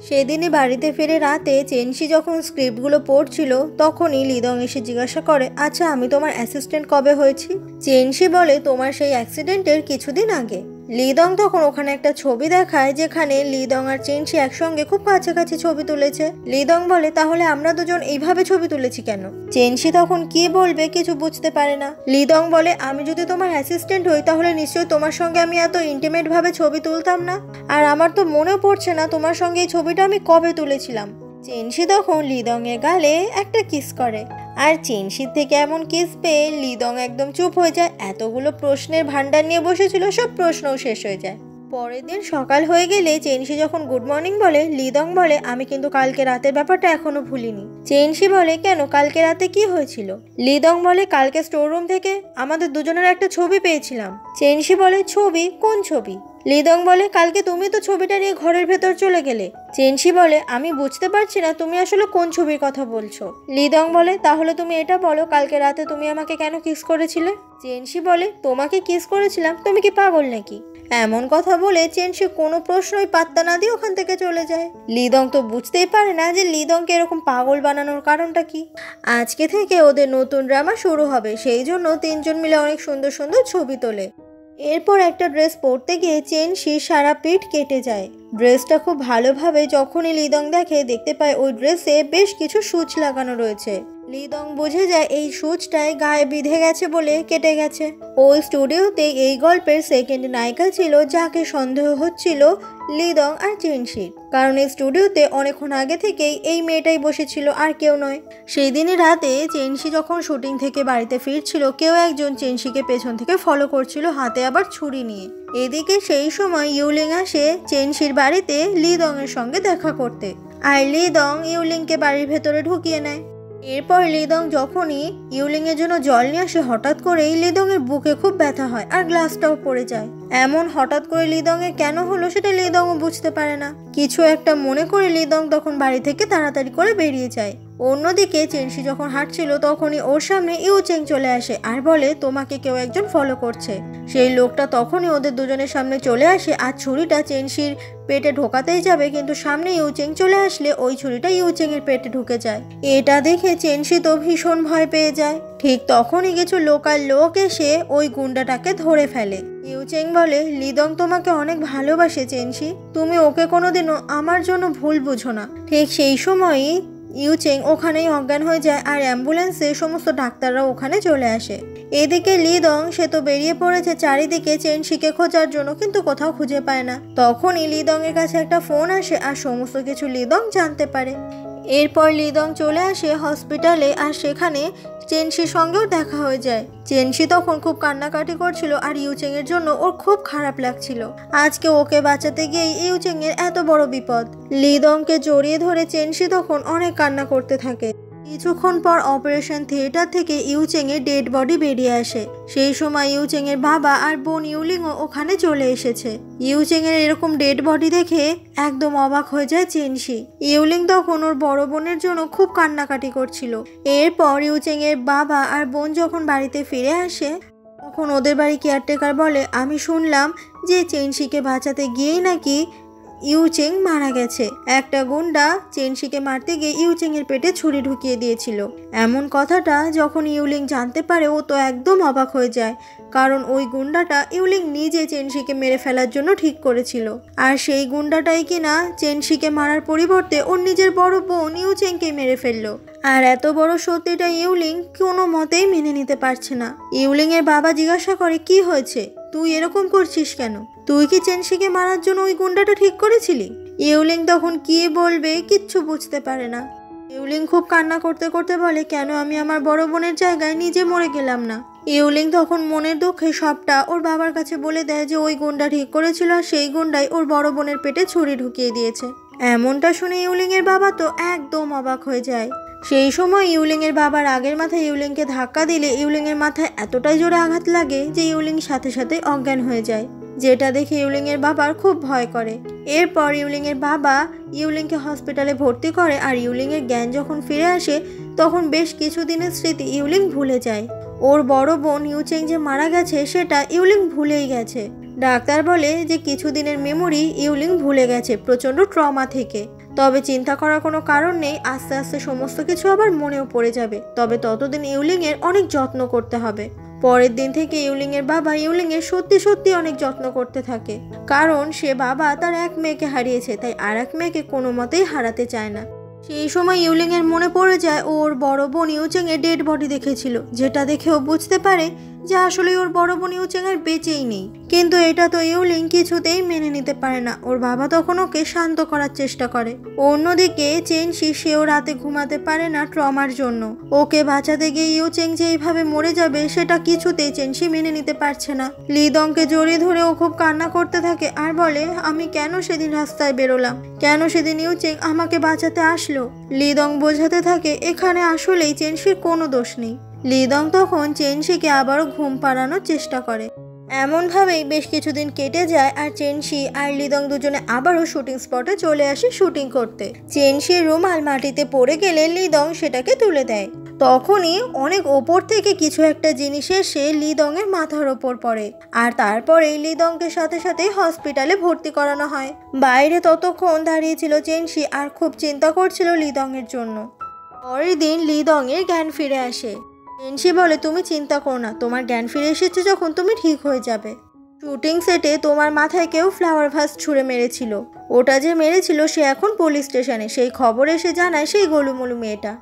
সেদিনই বাড়িতে ফিরে রাতে চেনশি যখন স্ক্রিপ্টগুলো পড়ছিল তখনই লিদং এসে জিজ্ঞাসা করে, আচ্ছা আমি তোমার অ্যাসিস্ট্যান্ট কবে হয়েছি? চেনশি বলে, তোমার সেই অ্যাক্সিডেন্টের কিছুদিন আগে। লিদং তখন ওখানে একটা ছবি দেখায় যেখানে লিদং আর চেনশি একসঙ্গে খুব কাছাকাছি ছবি তুলেছে। লিদং বলে, তাহলে আমরা দুজন এইভাবে ছবি তুলেছি কেন? চেনশি তখন কি বলবে কিছু বুঝতে পারে না। লিদং বলে, আমি যদি তোমার অ্যাসিস্ট্যান্ট হই তাহলে নিশ্চয়ই তোমার সঙ্গে আমি এত ইন্টিমেট ভাবে ছবি তুলতাম না, আর আমার তো মনেও পড়ছে না তোমার সঙ্গে এই ছবিটা আমি কবে তুলেছিলাম। চেনশি তখন লিদং এর গালে একটা কিস করে, আর চেনশির থেকে এমন কিস পেয়ে লিদং একদম চুপ হয়ে যায়। এতগুলো প্রশ্নের ভান্ডার নিয়ে বসেছিল, সব প্রশ্নও শেষ হয়ে যায়। পরের দিন সকাল হয়ে গেলে চেনশি যখন গুড মর্নিং বলে, লিদং বলে, আমি কিন্তু কালকে রাতের ব্যাপারটা এখনো ভুলিনি। চেনশি বলে, কেন, কালকে রাতে কি হয়েছিল? লিদং বলে, কালকে স্টোর রুম থেকে আমাদের দুজনের একটা ছবি পেয়েছিলাম। চেনশি বলে, ছবি? কোন ছবি? লিদং বলে, কালকে তুমি তো ছবিটা নিয়ে ঘরের ভেতর চলে গেলে। চেনশি বলে, আমি বুঝতে পারছি না তুমি আসলে কোন ছবির কথা বলছো। লিদং বলে, তাহলে তুমি এটা বলো কালকে রাতে তুমি আমাকে কেন কিস করেছিলে? চেনশি বলে, তোমাকে কিস করেছিলাম? তুমি কি পাগল নাকি? এমন কথা বলে চেনশি কোনো প্রশ্নই পাত্তা না দিয়ে ওখান থেকে চলে যায়। লিদং তো বুঝতেই পারে না যে লিদংকে এরকম পাগল বানানোর কারণটা কি। আজকে থেকে ওদের নতুন ড্রামা শুরু হবে, সেই জন্য তিনজন মিলে অনেক সুন্দর সুন্দর ছবি তোলে। এরপর একটা ড্রেস পরতে গিয়ে চেনশি সারা পিঠ কেটে যায়। ড্রেসটা খুব ভালোভাবে যখনই লিদং দেখতে পায় ওই ড্রেসে বেশ কিছু সূচ লাগানো রয়েছে। লিদং বুঝে যায় এই সূচটায় গায়ে বিঁধে গেছে বলে কেটে গেছে। ওই স্টুডিওতে এই গল্পের সেকেন্ড নায়িকা ছিল যাকে সন্দেহ হচ্ছিল লিদং আর চেনশির, কারণ এই স্টুডিওতে অনেকক্ষণ আগে থেকেই এই মেয়েটাই বসেছিল, আর কেউ নয়। সেই দিনই রাতে চেনশি যখন শুটিং থেকে বাড়িতে ফিরছিল, কেউ একজন চেনশিকে পেছন থেকে ফলো করছিল, হাতে আবার ছুরি নিয়ে। এদিকে সেই সময় ইউলিং আসে চেনশির বাড়িতে লিদং এর সঙ্গে দেখা করতে, আর লিদং ইউলিংকে বাড়ির ভেতরে ঢুকিয়ে নেয়। এরপর লিদং যখনই ইউলিং এর জন্য জল নিয়ে আসে, হঠাৎ করেই লিদং এর বুকে খুব ব্যথা হয় আর গ্লাসটাও পড়ে যায়। এমন হঠাৎ করে লিদং এর কেন হলো সেটা লিদংও বুঝতে পারে না। কিছু একটা মনে করে লিদং তখন বাড়ি থেকে তাড়াতাড়ি করে বেরিয়ে যায়। অন্যদিকে চেনশি যখন হাঁটছিল তখনই ওর সামনে ইউচেং চলে আসে আর বলে, তোমাকে কেউ একজন ফলো করছে। সেই লোকটা তখনই ওদের দুজনের সামনে চলে আসে আর ছুরিটা চেনশির পেটে ঢোকাতেই যাবে, কিন্তু সামনে ইউচেং চলে আসলে ওই ছুরিটা ইউচেং এর পেটে ঢুকে যায়। এটা দেখে চেনশি তো ভীষণ ভয় পেয়ে যায়। ঠিক তখনই কিছু লোকাল লোক এসে ওই গুন্ডাটাকে ধরে ফেলে। ইউচেং বলে, লিদং তোমাকে অনেক ভালোবাসে চেনশি, তুমি ওকে কোনোদিনও আমার জন্য ভুল বুঝো না। ঠিক সেই সময়ই ইউচেং ওখানেই অজ্ঞান হয়ে যায়, আর অ্যাম্বুলেন্সে সমস্ত ডাক্তাররা ওখানে চলে আসে। এদিকে লিদং সে তো বেরিয়ে পড়েছে চারিদিকে চেনশিকে খোঁজার জন্য, কিন্তু কোথাও খুঁজে পায় না। তখনই লিদং এর কাছে একটা ফোন আসে আর সমস্ত কিছু লিদং জানতে পারে। এরপর লিদং চলে আসে হসপিটালে, আর সেখানে চেনশির সঙ্গেও দেখা হয়ে যায়। চেনশি তখন খুব কান্নাকাটি করছিল, আর ইউচেং এর জন্য ওর খুব খারাপ লাগছিল। আজকে ওকে বাঁচাতে গিয়ে ইউচেং এর এত বড় বিপদ। লিদংকে জড়িয়ে ধরে চেনশি তখন অনেক কান্না করতে থাকে। কিছুক্ষণ পর অপারেশন থিয়েটার থেকে ইউচেং এর ডেড বডি বেরিয়ে আসে। সেই সময় ইউচেং এর বাবা আর বোন ইউলিংও ওখানে চলে এসেছে। ইউচেং এর এরকম ডেড বডি দেখে একদম অবাক হয়ে যায় চেনশি। ইউলিং তখন ওর বড় বোনের জন্য খুব কান্নাকাটি করছিল। এরপর ইউচেং এর বাবা আর বোন যখন বাড়িতে ফিরে আসে তখন ওদের বাড়ি কেয়ারটেকার বলে, আমি শুনলাম যে চেনশিকে বাঁচাতে গিয়েই নাকি ইউচেং মারা গেছে। একটা গুন্ডা চেনশিকে মারতে গিয়ে ইউচেং এর পেটে ছুরি ঢুকিয়ে দিয়েছিল। এমন কথাটা যখন ইউলিং জানতে পারে ও তো একদম অবাক হয়ে যায়, কারণ ওই গুন্ডাটা ইউলিং নিজে চেনশিকে মেরে ফেলার জন্য ঠিক করেছিল। আর সেই গুন্ডাটাই কিনা চেনশিকে মারার পরিবর্তে ওর নিজের বড় বোন ইউচেংকে মেরে ফেললো। আর এত বড় সত্যিটা ইউলিং কোনো মতেই মেনে নিতে পারছে না। ইউলিং এর বাবা জিজ্ঞাসা করে, কি হয়েছে, তুই এরকম করছিস কেন? তুই কি চেনশিকে মারার জন্য ওই গুন্ডাটা ঠিক করেছিলি? ইউলিং তখন কি বলবে কিচ্ছু বুঝতে পারে না। ইউলিং খুব কান্না করতে করতে বলে, কেন আমি আমার বড় বোনের জায়গায় নিজে মরে গেলাম না? ইউলিং তখন মনের দুঃখে সবটা ওর বাবার কাছে বলে দেয় যে ওই গুন্ডা ঠিক করেছিল আর সেই গুন্ডাই ওর বড় বোনের পেটে ছুরি ঢুকিয়ে দিয়েছে। এমনটা শুনে ইউলিং এর বাবা তো একদম অবাক হয়ে যায়। সেই সময় ইউলিং এর বাবার আগের মাথায় ইউলিংকে ধাক্কা দিলে ইউলিং এর মাথায় এতটাই জোরে আঘাত লাগে যে ইউলিং সাথে সাথে অজ্ঞান হয়ে যায়, যেটা দেখে ইউলিং এর বাবার খুব ভয় করে। এরপর ইউলিং এর বাবা ইউলিংকে হসপিটালে ভর্তি করে আর ইউলিং এর জ্ঞান যখন ফিরে আসে তখন বেশ কিছুদিনের স্মৃতি ইউলিং ভুলে যায়। ওর বড় বোন ইউচেং যে মারা গেছে সেটা ইউলিং ভুলেই গেছে। ডাক্তার বলে যে কিছুদিনের মেমোরি ইউলিং ভুলে গেছে প্রচণ্ড ট্রমা থেকে। তবে চিন্তা করার কোনো কারণ নেই, আস্তে আস্তে সমস্ত কিছু আবার মনেও পড়ে যাবে। তবে ততদিন ইউলিং এর অনেক যত্ন করতে হবে। পরের দিন থেকে ইউলিং এর বাবা ইউলিং এর সত্যি সত্যি অনেক যত্ন করতে থাকে, কারণ সে বাবা তার এক মেয়েকে হারিয়েছে, তাই আর এক মেয়েকে কোনো মতেই হারাতে চায় না। সেই সময় ইউলিং এর মনে পড়ে যায় ওর বড় বোন ইউচেং এর ডেড বডি দেখেছিল, যেটা দেখে ও বুঝতে পারে যে আসলে ওর বড় বোন ইউচেং আর বেঁচেই নেই। কিন্তু এটা তো ইউলিং কিছুতেই মেনে নিতে পারে না। ওর বাবা তখন ওকে শান্ত করার চেষ্টা করে। অন্যদিকে চেনশি সেও রাতে ঘুমাতে পারে না ট্রমার জন্য। ওকে বাঁচাতে গিয়ে ইউচেং যে এইভাবে মরে যাবে সেটা কিছুতেই চেনশি মেনে নিতে পারছে না। লিদংকে জড়িয়ে ধরে ও খুব কান্না করতে থাকে আর বলে, আমি কেন সেদিন রাস্তায় বেরোলাম, কেন সেদিন ইউচেং আমাকে বাঁচাতে আসলো। লিদং বোঝাতে থাকে এখানে আসলেই চেনশির কোনো দোষ নেই। লিদং তখন চেনশিকে আবারও ঘুম পাড়ানোর চেষ্টা করে। এমনভাবেই বেশ কিছুদিন কেটে যায় আর চেনশি আর লিদং দুজনে আবারও শুটিং স্পটে চলে আসে শুটিং করতে। চেনশির রুমাল মাটিতে পড়ে গেলে লিদং সেটাকে তুলে দেয়। তখনই অনেক ওপর থেকে কিছু একটা জিনিস এসে লিদং এর মাথার ওপর পড়ে আর তারপরেই লিদংকে সাথে সাথে হসপিটালে ভর্তি করানো হয়। বাইরে ততক্ষণ দাঁড়িয়েছিল চেনশি আর খুব চিন্তা করছিল লিদং এর জন্য। পরের দিন লিদং এর জ্ঞান ফিরে আসে। চেনশি বলে, তুমি চিন্তা করো না, তোমার জ্ঞান ফিরে এসেছে যখন তুমি ঠিক হয়ে যাবে। শুটিং সেটে তোমার মাথায় কেউ ফ্লাওয়ার ভাস ছুঁড়ে মেরেছিল, ওটা যে মেরেছিল সে এখন পুলিশ স্টেশনে, সেই খবর এসে জানায় সেই গোলুমলু মেয়েটা।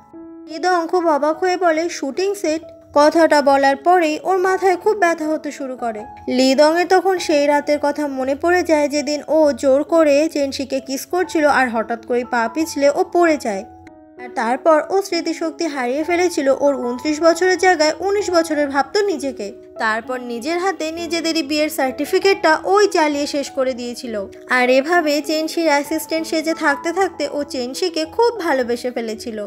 লিদং খুব অবাক হয়ে বলে, শুটিং সেট? কথাটা বলার পরেই ওর মাথায় খুব ব্যথা হতে শুরু করে। লিদং এর তখন সেই রাতের কথা মনে পড়ে যায় যেদিন ও জোর করে চেনশিকে কিস করছিল আর হঠাৎ করে পা পিছলে ও পড়ে যায়। আর তারপর ও স্মৃতিশক্তি হারিয়ে ফেলেছিল। ওর 29 বছরের জায়গায় 19 বছরের ভাবতো নিজেকে। তারপর নিজের হাতে নিজেদেরই বিয়ের সার্টিফিকেটটা ওই চালিয়ে শেষ করে দিয়েছিল। আর এভাবে চেনশির অ্যাসিস্ট্যান্ট সেজে থাকতে থাকতে ও চেনশিকে খুব ভালোবেসে ফেলেছিল।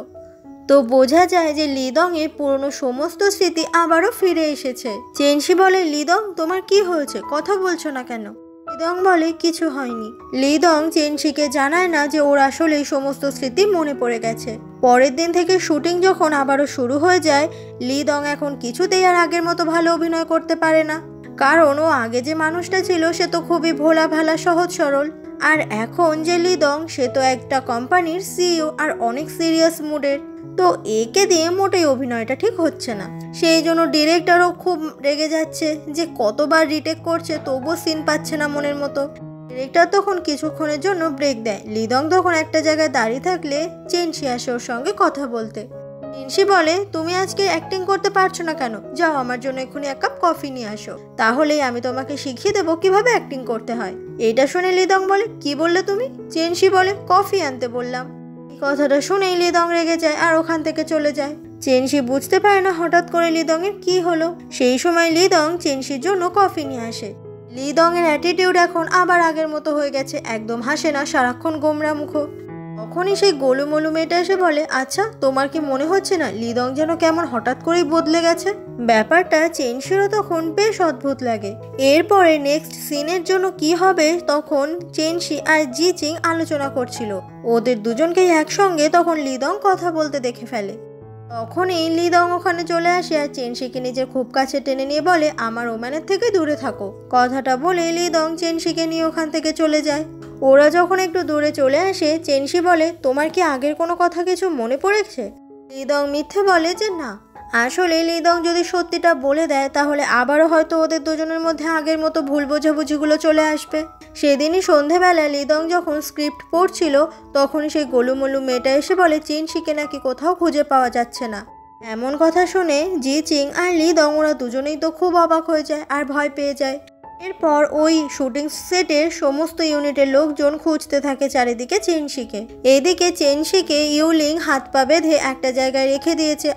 তো বোঝা যায় যে লিদং এর পুরনো সমস্ত স্মৃতি আবারও ফিরে এসেছে। চেনশি বলে, লিদং তোমার কি হয়েছে, কথা বলছো না কেন? লিদং বলে, কিছু হয়নি। লিদং চেনশিকে জানায় না যে ওর আসলে এই সমস্ত স্মৃতি মনে পড়ে গেছে। পরের দিন থেকে শুটিং যখন আবারও শুরু হয়ে যায়, লিদং এখন কিছুতেই আর আগের মতো ভালো অভিনয় করতে পারে না, কারণ ও আগে যে মানুষটা ছিল সে তো খুবই ভোলা ভালা সহজ সরল, আর এখন যে লিদং সে তো একটা কোম্পানির সিইও আর অনেক সিরিয়াস মুডের। তো একে দিয়ে মোটেই অভিনয়টা ঠিক হচ্ছে না। সেই জন্য ডিরেক্টরও খুব রেগে যাচ্ছে যে কতবার রিটেক করছে তবুও সিন পাচ্ছে না মনের মতো। ডিরেক্টর তখন কিছুক্ষণের জন্য ব্রেক দেয়। লিদং তখন একটা জায়গায় দাঁড়িয়ে থাকলে চেনশি আসে ওর সঙ্গে কথা বলতে। চেনশি বলে, তুমি আজকে অ্যাক্টিং করতে পারছো না কেন, যাও আমার জন্য এক্ষুনি এক কাপ কফি নিয়ে আসো, তাহলেই আমি তোমাকে শিখিয়ে দেবো কিভাবে অ্যাক্টিং করতে হয়। এটা শুনে লিদং বলে, কি বললে তুমি? চেনশি বলে, কফি আনতে বললাম। কথাটা শুনেই লিদং রেগে যায় আর ওখান থেকে চলে যায়। চেনশি বুঝতে পারে না হঠাৎ করে লিদং এর কি হলো। সেই সময় লিদং চেনশির জন্য কফি নিয়ে আসে। লিদং এর অ্যাটিটিউড এখন আবার আগের মতো হয়ে গেছে, একদম হাসে না, সারাক্ষণ গোমরা মুখ। তখনই সেই গোলুমলু মেয়েটা এসে বলে, আচ্ছা তোমার কি মনে হচ্ছে না লিদং যেন কেমন হঠাৎ করেই বদলে গেছে? ব্যাপারটা চেনশিরও তখন বেশ অদ্ভুত লাগে। এরপরে নেক্সট সিনের জন্য কি হবে তখন চেনশি আর জিচিং আলোচনা করছিল। ওদের দুজনকেই একসঙ্গে তখন লিদং কথা বলতে দেখে ফেলে। তখনই লিদং ওখানে চলে আসে আর চেনশিকে নিজের খুব কাছে টেনে নিয়ে বলে, আমার ওম্যানের থেকে দূরে থাকো। কথাটা বলে লিদং চেনশিকে নিয়ে ওখান থেকে চলে যায়। ওরা যখন একটু দূরে চলে আসে চেনশি বলে, তোমার কি আগের কোনো কথা কিছু মনে পড়েছে? লিদং মিথ্যে বলে যে না। আসলে লিদং যদি সত্যিটা বলে দেয় তাহলে আবারও হয়তো ওদের দুজনের মধ্যে আগের মতো ভুল বোঝাবুঝিগুলো চলে আসবে। সেদিনই সন্ধেবেলা লিদং যখন স্ক্রিপ্ট পড়ছিল তখনই সেই গোলুমলু মেয়েটা এসে বলে চেনশিকে নাকি কোথাও খুঁজে পাওয়া যাচ্ছে না। এমন কথা শুনে জি চিং আর লিদং ওরা দুজনেই তো খুব অবাক হয়ে যায় আর ভয় পেয়ে যায়। এরপর ওই শুটিং সেটের সমস্ত ইউনিটের লোকজন খুঁজতে থাকে চারিদিকে চেনশিকে। এদিকে চেনশিকে ইউলিং হাত পা বেঁধে একটা জায়গায় রেখে দিয়েছে।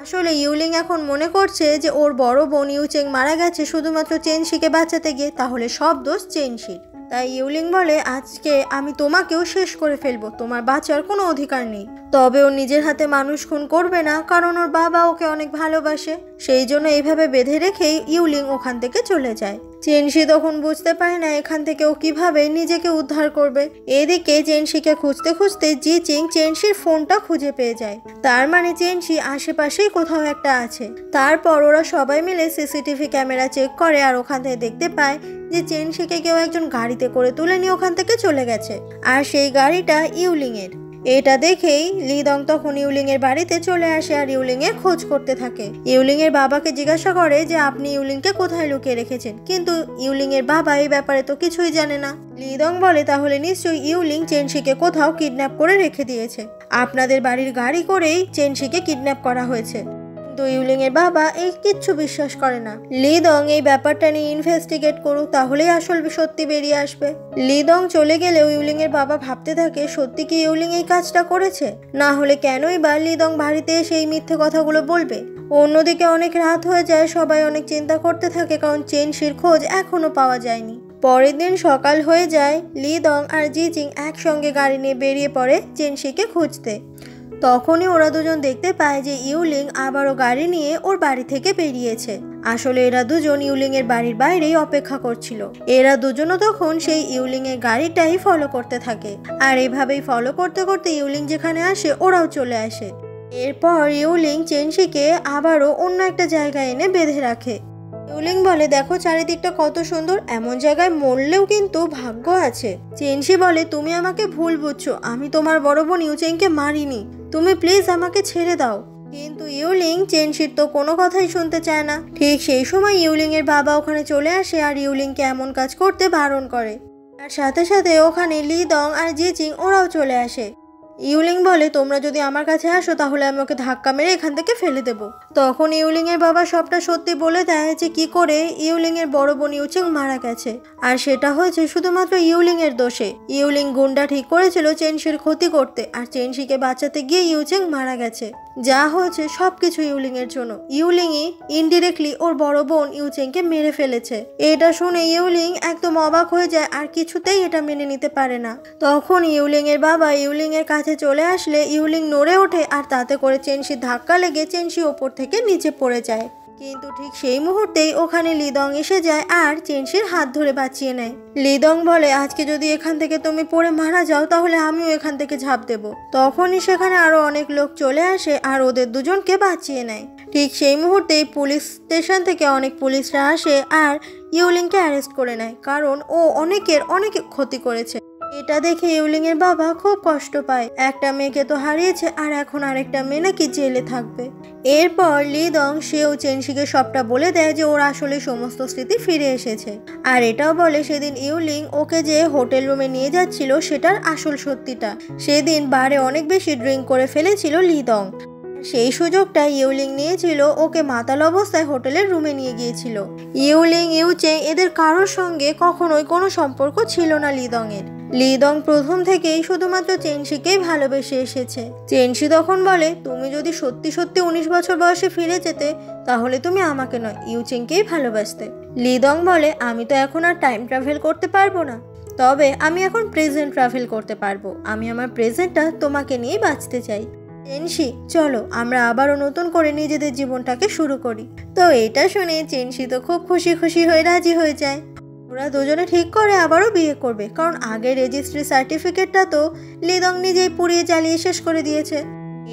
আসলে ইউলিং এখন মনে করছে যে ওর বড় বোন ইউচেং মারা গেছে শুধুমাত্র চেনশিকে বাঁচাতে গিয়ে, তাহলে সব দোষ চেনশির। তাই ইউলিং বলে, আজকে আমি তোমাকেও শেষ করে ফেলবো, তোমার বাঁচার কোনো অধিকার নেই। তবে ও নিজের হাতে মানুষ খুন করবে না, কারণ ওর বাবা ওকে অনেক ভালোবাসে। সেই জন্য এইভাবে বেঁধে রেখেই ইউলিং ওখান থেকে চলে যায়। চেনশি তখন বুঝতে পারে না এখান থেকে ও কিভাবে নিজেকে উদ্ধার করবে। এদিকে চেনশিকে খুঁজতে খুঁজতে জি চিং চেনশির ফোনটা খুঁজে পেয়ে যায়। তার মানে চেনশি আশেপাশেই কোথাও একটা আছে। তারপর ওরা সবাই মিলে সিসিটিভি ক্যামেরা চেক করে আর ওখান থেকে দেখতে পায় যে চেনশিকে কেউ একজন গাড়িতে করে তুলে নিয়ে ওখান থেকে চলে গেছে, আর সেই গাড়িটা ইউলিং এর। এটা দেখেই লিদং তখন ইউলিং এর বাড়িতে চলে আসে আর ইউলিং এর খোঁজ করতে থাকে। ইউলিং এর বাবাকে জিজ্ঞাসা করে যে আপনি ইউলিংকে কোথায় লুকিয়ে রেখেছেন, কিন্তু ইউলিং এর বাবা এই ব্যাপারে তো কিছুই জানে না। লিদং বলে, তাহলে নিশ্চয়ই ইউলিং চেনশিকে কোথাও কিডন্যাপ করে রেখে দিয়েছে। আপনাদের বাড়ির গাড়ি করেই চেনশিকে কিডন্যাপ করা হয়েছে। কিন্তু ইউলিং এর বাবা এই কিচ্ছু বিশ্বাস করে না। লিদং এই ব্যাপারটা নিয়ে ইনভেস্টিগেট করুক, তাহলেই আসল সত্যি বেরিয়ে আসবে। লিদং চলে গেলেও ইউলিং এর বাবা ভাবতে থাকে সত্যি কি ইউলিং এই কাজটা করেছে, না হলে কেনই বা লিদং বাড়িতে এসে এই মিথ্যে কথাগুলো বলবে। অন্যদিকে অনেক রাত হয়ে যায়, সবাই অনেক চিন্তা করতে থাকে কারণ চেনশির খোঁজ এখনো পাওয়া যায়নি। পরের দিন সকাল হয়ে যায়, লিদং আর জি চিং একসঙ্গে গাড়ি নিয়ে বেরিয়ে পড়ে চেনশিকে খুঁজতে। তখনই ওরা দুজন দেখতে পায় যে ইউলিং আবারও গাড়ি নিয়ে ওর বাড়ি থেকে বেরিয়েছে। আসলে এরা দুজন ইউলিং এর বাড়ির বাইরেই অপেক্ষা করছিল। এরা দুজনও তখন সেই ইউলিং এর গাড়িটাই ফলো করতে থাকে, আর এভাবেই ফলো করতে করতে ইউলিং যেখানে আসে ওরাও চলে আসে। এরপর ইউলিং চেনশিকে আবারও অন্য একটা জায়গায় এনে বেঁধে রাখে। ইউলিং বলে, দেখো চারিদিকটা কত সুন্দর, এমন জায়গায় মরলেও কিন্তু ভাগ্য আছে। চেনশি বলে, তুমি আমাকে ভুল বুঝছো, আমি তোমার বড় বোন ইউচেংকে মারিনি, তুমি প্লিজ আমাকে ছেড়ে দাও। কিন্তু ইউলিং চেনশির তো কোনো কথাই শুনতে চায় না। ঠিক সেই সময় ইউলিং এর বাবা ওখানে চলে আসে আর ইউলিংকে এমন কাজ করতে বারণ করে। আর সাথে সাথে ওখানে লিদং আর জি চিং ওরাও চলে আসে। ইউলিং বলে, তোমরা যদি আমার কাছে আসো তাহলে আমি ওকে ধাক্কা মেরে এখান থেকে ফেলে দেব। তখন ইউলিং এর বাবা সবটা সত্যি বলে দেয় যে কি করে ইউলিং এর বড় বোন ইউচেং মারা গেছে, আর সেটা হয়েছে শুধুমাত্র ইউলিং এর দোষে। ইউলিং গুন্ডা ঠিক করেছিল চেনশির ক্ষতি করতে, আর চেনশিকে বাঁচাতে গিয়ে ইউচেং মারা গেছে। যা হয়েছে সবকিছু ইউলিং এর জন্য। ইউলিংই ইনডিরেক্টলি ওর বড় বোন ইউচেংকে মেরে ফেলেছে। এটা শুনে ইউলিং একদম অবাক হয়ে যায় আর কিছুতেই এটা মেনে নিতে পারে না। তখন ইউলিং এর বাবা ইউলিং এর কাছে চলে আসলে ইউলিং নড়ে ওঠে আর তাতে করে চেনশির ধাক্কা লেগে চেনশি ওপর থেকে নিচে পড়ে যায়। কিন্তু ঠিক সেই মুহূর্তেই ওখানে লিদং এসে যায় আর চেনশির হাত ধরে বাঁচিয়ে নেয়। লিদং বলে, আজকে যদি এখান থেকে তুমি পড়ে মারা যাও তাহলে আমিও এখান থেকে ঝাঁপ দেব। তখনই সেখানে আরো অনেক লোক চলে আসে আর ওদের দুজনকে বাঁচিয়ে নেয়। ঠিক সেই মুহূর্তেই পুলিশ স্টেশন থেকে অনেক পুলিশরা আসে আর ইউলিংকে অ্যারেস্ট করে নেয়, কারণ ও অনেক ক্ষতি করেছে। এটা দেখে ইউলিং এর বাবা খুব কষ্ট পায়। একটা মেয়েকে তো হারিয়েছে আর এখন আরেকটা মেয়ে নাকি জেলে থাকবে। এরপর লিদং সেও চেনশিকে সবটা বলে দেয় যে ওর আসলে সমস্ত স্মৃতি ফিরে এসেছে, আর এটাও বলে সেদিন ইউলিং ওকে যে হোটেল রুমে নিয়ে যাচ্ছিল সেটার আসল সত্যিটা। সেদিন বারে অনেক বেশি ড্রিঙ্ক করে ফেলেছিল লিদং। সেই সুযোগটা ইউলিং নিয়েছিল, ওকে মাতাল অবস্থায় হোটেলের রুমে নিয়ে গিয়েছিল। ইউলিং ইউচেং এদের কারোর সঙ্গে কখনোই কোনো সম্পর্ক ছিল না লিদং এর। লিদং প্রথম থেকেই শুধুমাত্র চেনশিকেই ভালোবেসে এসেছে। চেনশি তখন বলে, তুমি যদি সত্যি সত্যি 19 বছর বয়সে ফিরে যেতে তাহলে তুমি আমাকে নয় ইউচেংকেই ভালোবাসতে। লিদং বলে, আমি তো এখন আর টাইম ট্রাভেল করতে পারবো না, তবে আমি এখন প্রেজেন্ট ট্রাভেল করতে পারবো। আমি আমার প্রেজেন্টটা তোমাকে নিয়ে বাঁচতে চাই। চেনশি, চলো আমরা আবারও নতুন করে নিজেদের জীবনটাকে শুরু করি। তো এটা শুনে চেনশি তো খুব খুশি খুশি হয়ে রাজি হয়ে যায়। ওরা দুজনে ঠিক করে আবারও বিয়ে করবে, কারণ আগের রেজিস্ট্রি সার্টিফিকেটটা তো লিদং নিজেই পুড়িয়ে জ্বালিয়ে শেষ করে দিয়েছে।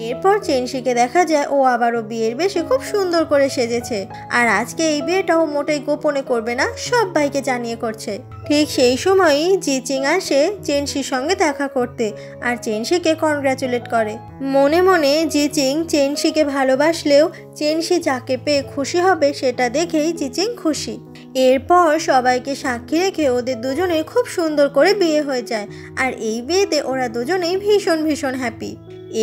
এরপর চেনশিকে দেখা যায় ও আবারও বিয়ের বেশে খুব সুন্দর করে সেজেছে, আর আজকে এই বিয়েটাও মোটেই গোপনে করবে না, সবাইকে জানিয়ে করছে। ঠিক সেই সময়ই জিচিং আসে চেনশির সঙ্গে দেখা করতে আর চেনশিকে কনগ্রাচুলেট করে। মনে মনে জিচিং চেনশিকে ভালোবাসলেও চেনশি যাকে পেয়ে খুশি হবে সেটা দেখেই জিচিং খুশি। এরপর সবাইকে সাক্ষী রেখে ওদের দুজনের খুব সুন্দর করে বিয়ে হয়ে যায়, আর এই বিয়েতে ওরা দুজনেই ভীষণ ভীষণ হ্যাপি।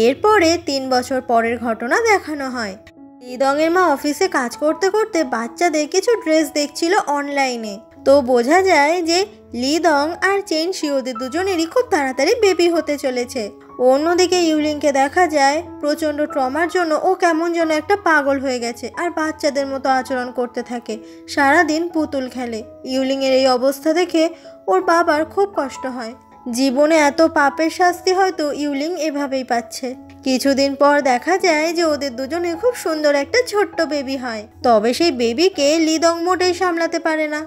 এরপরে 3 বছর পরের ঘটনা দেখানো হয়। লিদংয়ের মা অফিসে কাজ করতে করতে বাচ্চাদের কিছু ড্রেস দেখছিল অনলাইনে, তো বোঝা যায় যে লিদং আর চেনশি ওদের দুজনেরই খুব তাড়াতাড়ি বেবি হতে চলেছে। অন্যদিকে ইউলিংকে দেখা যায় প্রচণ্ড ট্রমার জন্য ও কেমন যেন একটা পাগল হয়ে গেছে আর বাচ্চাদের মতো আচরণ করতে থাকে, সারাদিন পুতুল খেলে। ইউলিংয়ের এই অবস্থা দেখে ওর বাবার খুব কষ্ট হয়। জীবনে এত পাপের শাস্তি হয়তো ইউলিং এভাবেই পাচ্ছে। কিছুদিন পর দেখা যায় যে ওদের দুজনে খুব সুন্দর একটা ছোট্ট বেবি হয়, তবে সেই বেবিকে লিদং মোটেই সামলাতে পারে না।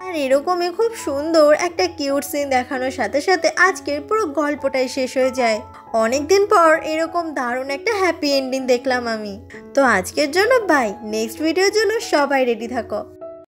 আর এরকমই খুব সুন্দর একটা কিউট সিন দেখানোর সাথে সাথে আজকের পুরো গল্পটাই শেষ হয়ে যায়। অনেকদিন পর এরকম দারুণ একটা হ্যাপি এন্ডিং দেখলাম আমি। তো আজকের জন্য বাই, নেক্সট ভিডিওর জন্য সবাই রেডি থাকো।